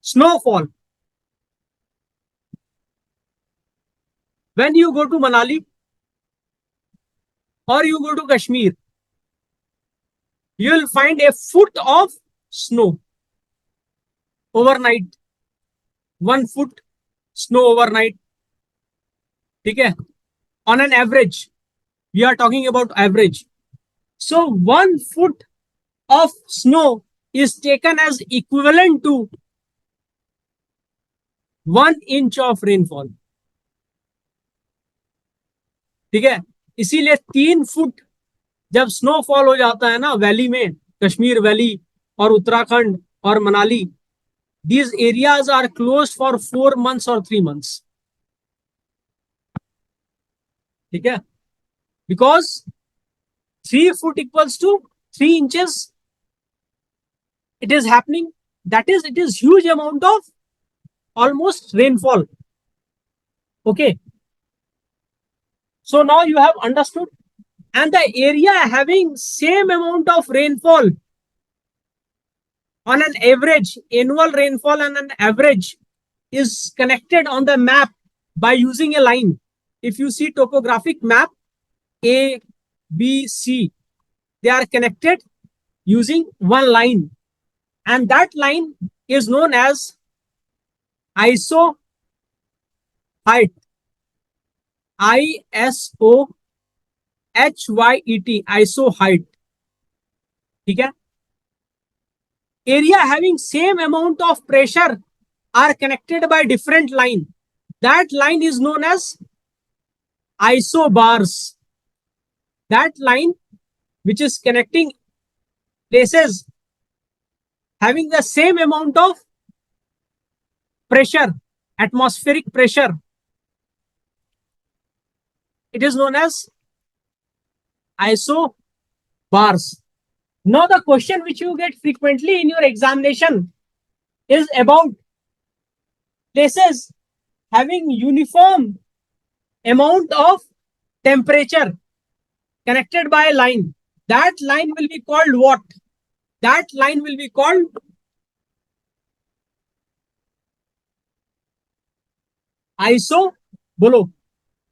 snowfall, when you go to Manali or you go to Kashmir, you will find a foot of snow overnight, 1 foot snow overnight. ठीक है, on an average, we are talking about average. So 1 foot of snow is taken as equivalent to 1 inch of rainfall. ठीक है, इसीलिए 3 फुट जब स्नोफॉल हो जाता है ना वैली में, कश्मीर वैली और उत्तराखंड और Manali, these areas are closed for 4 months or 3 months. ठीक है, because 3 foot equals to 3 inches. It is happening. That is, it is huge amount of almost rainfall. Okay. So now you have understood, and the area having same amount of rainfall on an average, annual rainfall on an average is connected on the map by using a line. If you see topographic map A, B, C, they are connected using one line, and that line is known as ISO height. ISO HYET, ISO height. ठीक है, area having same amount of pressure are connected by different line. That line is known as isobars. That line which is connecting places having the same amount of pressure, atmospheric pressure, it is known as isobars. Now the question which you get frequently in your examination is about places having uniform amount of temperature connected by a line. That line will be called what? That line will be called iso, bolo,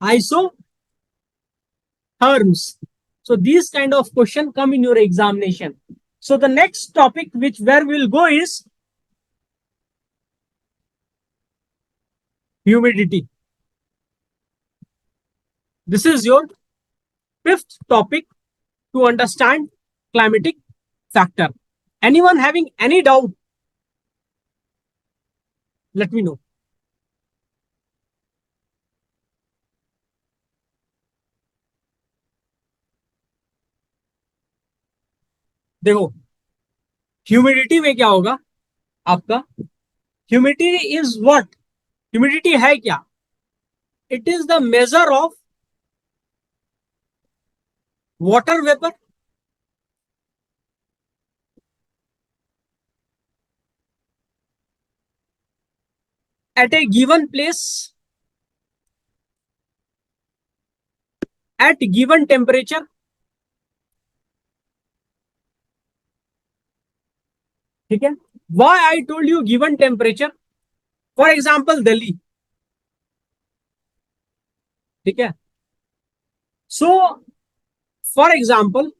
isotherms. So these kind of question come in your examination. So the next topic where we'll go is humidity. This is your 5th topic to understand climatic factor. Anyone having any doubt? Let me know. देखो, ह्यूमिडिटी में क्या होगा आपका? Humidity is what? ह्यूमिडिटी है क्या? It is the measure of water vapour at a given place at given temperature. ठीक है, why I told you given temperature? For example, Delhi. ठीक है, so for example,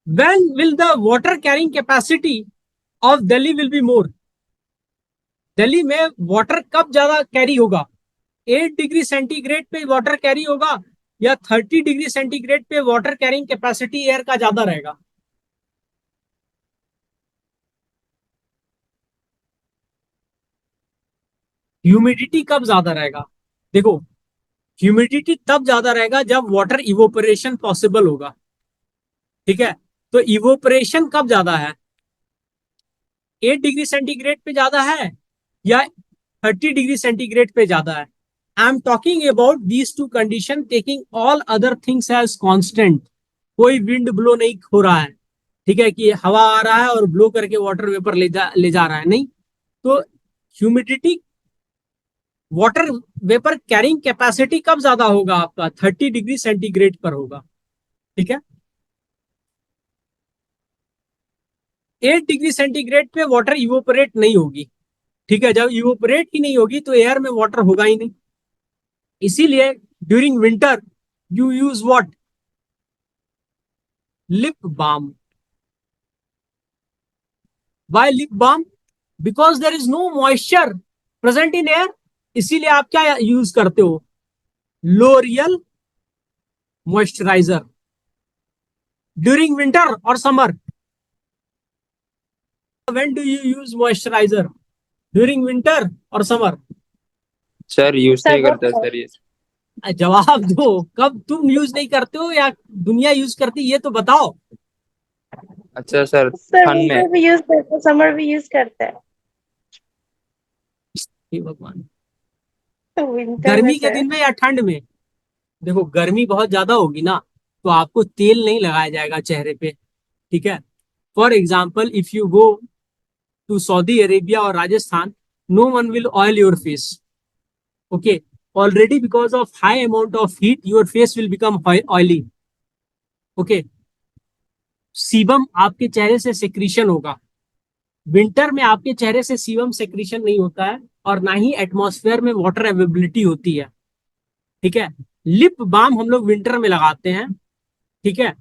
when will the water carrying capacity of Delhi will be more? Delhi में वाटर कब ज्यादा कैरी होगा? 8 डिग्री सेंटीग्रेड पे वाटर कैरी होगा या 30 डिग्री सेंटीग्रेड पे वाटर कैरिंग कैपेसिटी एयर का ज्यादा रहेगा? ह्यूमिडिटी कब ज्यादा रहेगा? देखो, ह्यूमिडिटी तब ज्यादा रहेगा जब वाटर इवोपरेशन पॉसिबल होगा. ठीक है, तो इवोपरेशन कब ज्यादा है? 8 डिग्री सेंटीग्रेड पे ज्यादा है या 30 डिग्री सेंटीग्रेड पे ज्यादा है? I am talking about these two condition taking all other things as constant. कोई विंड ब्लो नहीं हो रहा है, ठीक है, कि हवा आ रहा है और ब्लो करके वाटर वेपर ले जा रहा है, नहीं. तो humidity, water vapour carrying capacity कब ज्यादा होगा आपका? 30 डिग्री सेंटीग्रेड पर होगा. ठीक है, 8 डिग्री सेंटीग्रेड पे वाटर इवोपरेट नहीं होगी. ठीक है, जब इवोपरेट ही नहीं होगी तो एयर में वाटर होगा ही नहीं. इसीलिए during winter you use what? Lip balm. Why lip balm? Because there is no moisture present in air. इसीलिए आप क्या यूज करते हो, लोरियल मॉइस्चराइजर ड्यूरिंग विंटर और summer. When do you use moisturiser, during winter और समर? सर यूज सर नहीं बोथ करता सर ये. जवाब दो, कब तुम यूज नहीं करते हो या दुनिया यूज करती है, ये तो बताओ. अच्छा सर, सर ठंड में. विंटर भी यूज करते हैं, समर भी यूज करते हैं. हे भगवान, तो विंटर में गर्मी के सर. दिन में या ठंड में? देखो गर्मी बहुत ज्यादा होगी ना, तो आपको तेल नहीं लगाया जाएगा चेहरे पे. ठीक है. For example if you go to Saudi Arabia और Rajasthan, no one will oil your face. Okay. Already because of high amount of heat your face will become oily. Okay. Sebum आपके चेहरे से सेक्रीशन होगा. विंटर में आपके चेहरे से सीबम सेक्रीशन नहीं होता है, और ना ही एटमॉस्फेयर में वाटर अवेलेबिलिटी होती है. ठीक है. लिप बाम हम लोग विंटर में लगाते हैं. ठीक है.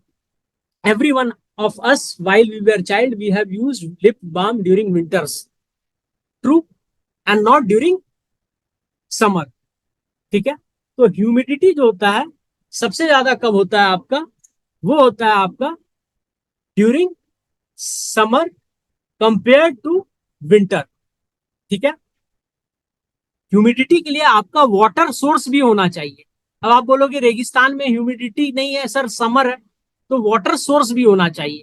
Every one of us while we were child we have used lip balm during winters, true, and not during summer. ठीक है. तो ह्यूमिडिटी जो होता है सबसे ज्यादा कब होता है आपका, वो होता है आपका during summer compare to winter. ठीक है. ह्यूमिडिटी के लिए आपका वाटर सोर्स भी होना चाहिए. अब आप बोलोगे रेगिस्तान में ह्यूमिडिटी नहीं है सर, समर है, तो वाटर सोर्स भी होना चाहिए.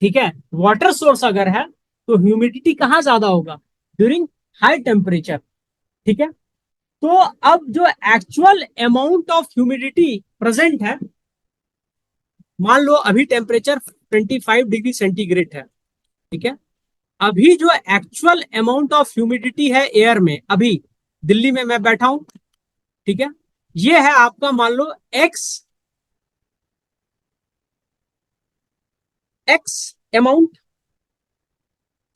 ठीक है. वाटर सोर्स अगर है तो ह्यूमिडिटी कहां ज्यादा होगा, ड्यूरिंग हाई टेम्परेचर. ठीक है. तो अब जो actual amount of humidity present है, मान लो अभी टेम्परेचर 25 डिग्री सेंटीग्रेड है. ठीक है. अभी जो एक्चुअल अमाउंट ऑफ ह्यूमिडिटी है एयर में, अभी दिल्ली में मैं बैठा हूं. ठीक है. ये है आपका मान लो एक्स अमाउंट.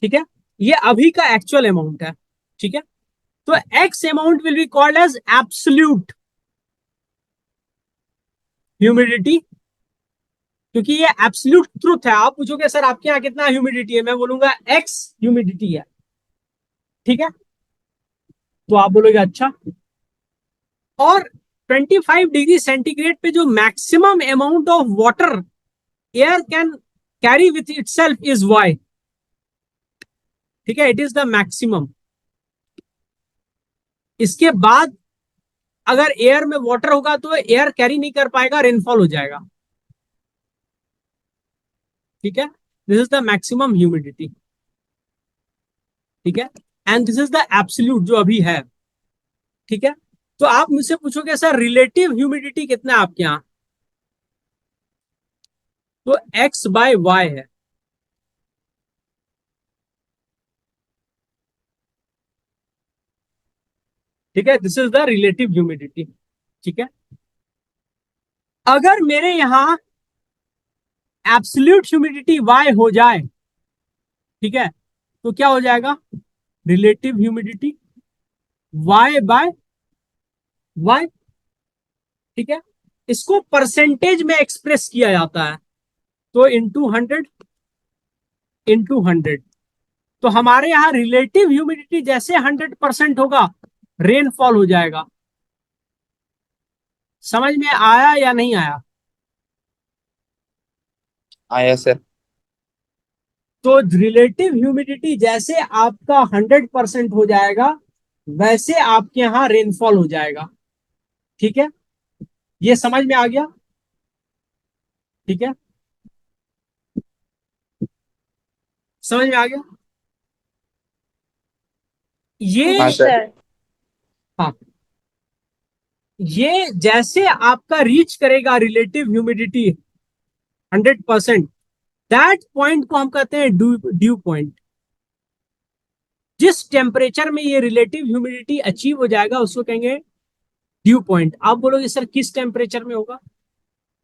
ठीक है. ये अभी का एक्चुअल अमाउंट है. ठीक है. तो x amount will be called as absolute humidity, क्योंकि ये एब्सोल्यूट ट्रूथ है. आप पूछोगे सर आपके यहाँ कितना ह्यूमिडिटी है, मैं बोलूंगा एक्स ह्यूमिडिटी है. ठीक है. तो आप बोलोगे अच्छा. और 25 डिग्री सेंटीग्रेड पे जो maximum amount of water air can carry with itself is y. ठीक है. It is the maximum. इसके बाद अगर एयर में वाटर होगा तो एयर कैरी नहीं कर पाएगा, रेनफॉल हो जाएगा. ठीक है. This is the maximum humidity. ठीक है. And this is the absolute जो अभी है. ठीक है. तो आप मुझसे पूछोगे सर रिलेटिव ह्यूमिडिटी कितना है आपके यहां, तो एक्स बाय वाई है. ठीक है. This is the relative humidity. ठीक है. अगर मेरे यहां एब्सोल्यूट ह्यूमिडिटी वाई हो जाए, ठीक है, तो क्या हो जाएगा, relative humidity y by y. ठीक है. इसको परसेंटेज में एक्सप्रेस किया जाता है, तो इंटू 100. तो हमारे यहां रिलेटिव ह्यूमिडिटी जैसे 100% होगा, रेनफॉल हो जाएगा. समझ में आया या नहीं आया? आया सर. तो रिलेटिव ह्यूमिडिटी जैसे आपका 100% हो जाएगा, वैसे आपके यहां रेनफॉल हो जाएगा. ठीक है. ये समझ में आ गया? ठीक है. समझ में आ गया ये? हाँ यस सर. सर. हाँ. ये जैसे आपका रीच करेगा रिलेटिव ह्यूमिडिटी 100%, दैट पॉइंट को हम कहते हैं ड्यू पॉइंट. जिस टेम्परेचर में ये रिलेटिव ह्यूमिडिटी अचीव हो जाएगा उसको कहेंगे ड्यू पॉइंट. आप बोलोगे सर किस टेम्परेचर में होगा,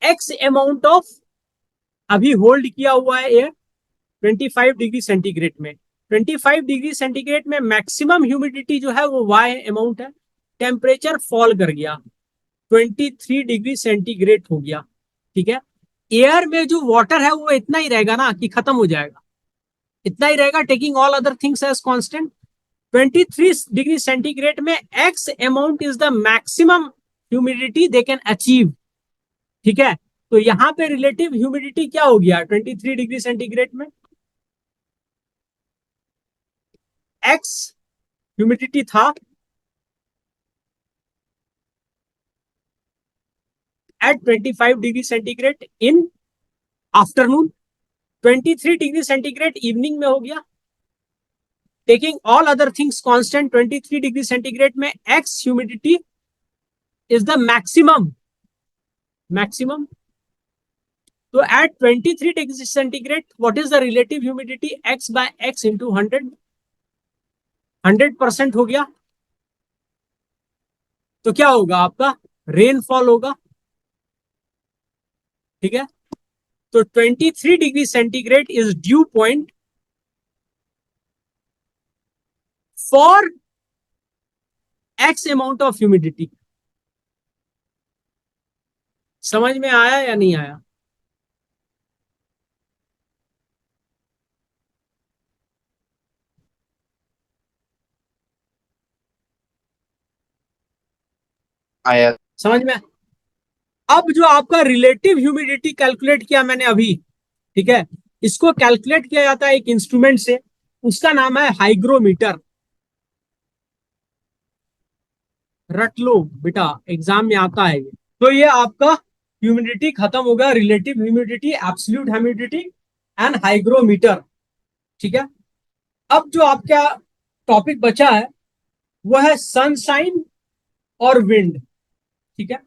एक्स अमाउंट ऑफ अभी होल्ड किया हुआ है एयर 25 डिग्री सेंटीग्रेड में. 25 डिग्री सेंटीग्रेड में मैक्सिमम ह्यूमिडिटी जो है वो वाई अमाउंट है. टेम्परेचर फॉल कर गया, 23 डिग्री सेंटीग्रेड हो गया. ठीक है. एयर में जो वाटर है वो इतना ही रहेगा ना कि खत्म हो जाएगा, इतना ही रहेगा, taking all other things as constant. 23 degree centigrade में x amount is the maximum humidity they can achieve. ठीक है, तो यहां पे रिलेटिव ह्यूमिडिटी क्या हो गया 23 डिग्री सेंटीग्रेड में? x ह्यूमिडिटी था at 25 degree centigrade in afternoon, 23 degree centigrade evening में हो गया। Taking all other things constant, 23 degree centigrade में x humidity is the maximum. तो at 23 degree centigrade what is the relative humidity? x by x into 100% हो गया। तो क्या होगा आपका? रेनफॉल होगा। ठीक है, तो 23 degree centigrade is due point for x amount of humidity. समझ में आया या नहीं आया? आया। समझ में? अब जो आपका रिलेटिव ह्यूमिडिटी कैलकुलेट किया मैंने अभी, ठीक है, इसको कैलकुलेट किया जाता है एक इंस्ट्रूमेंट से, उसका नाम है हाइग्रोमीटर। रट लो बेटा, एग्जाम में आता है ये। तो ये आपका ह्यूमिडिटी खत्म होगा, relative humidity, absolute humidity and hygrometer. ठीक है, अब जो आपका टॉपिक बचा है वो है सनशाइन और विंड। ठीक है,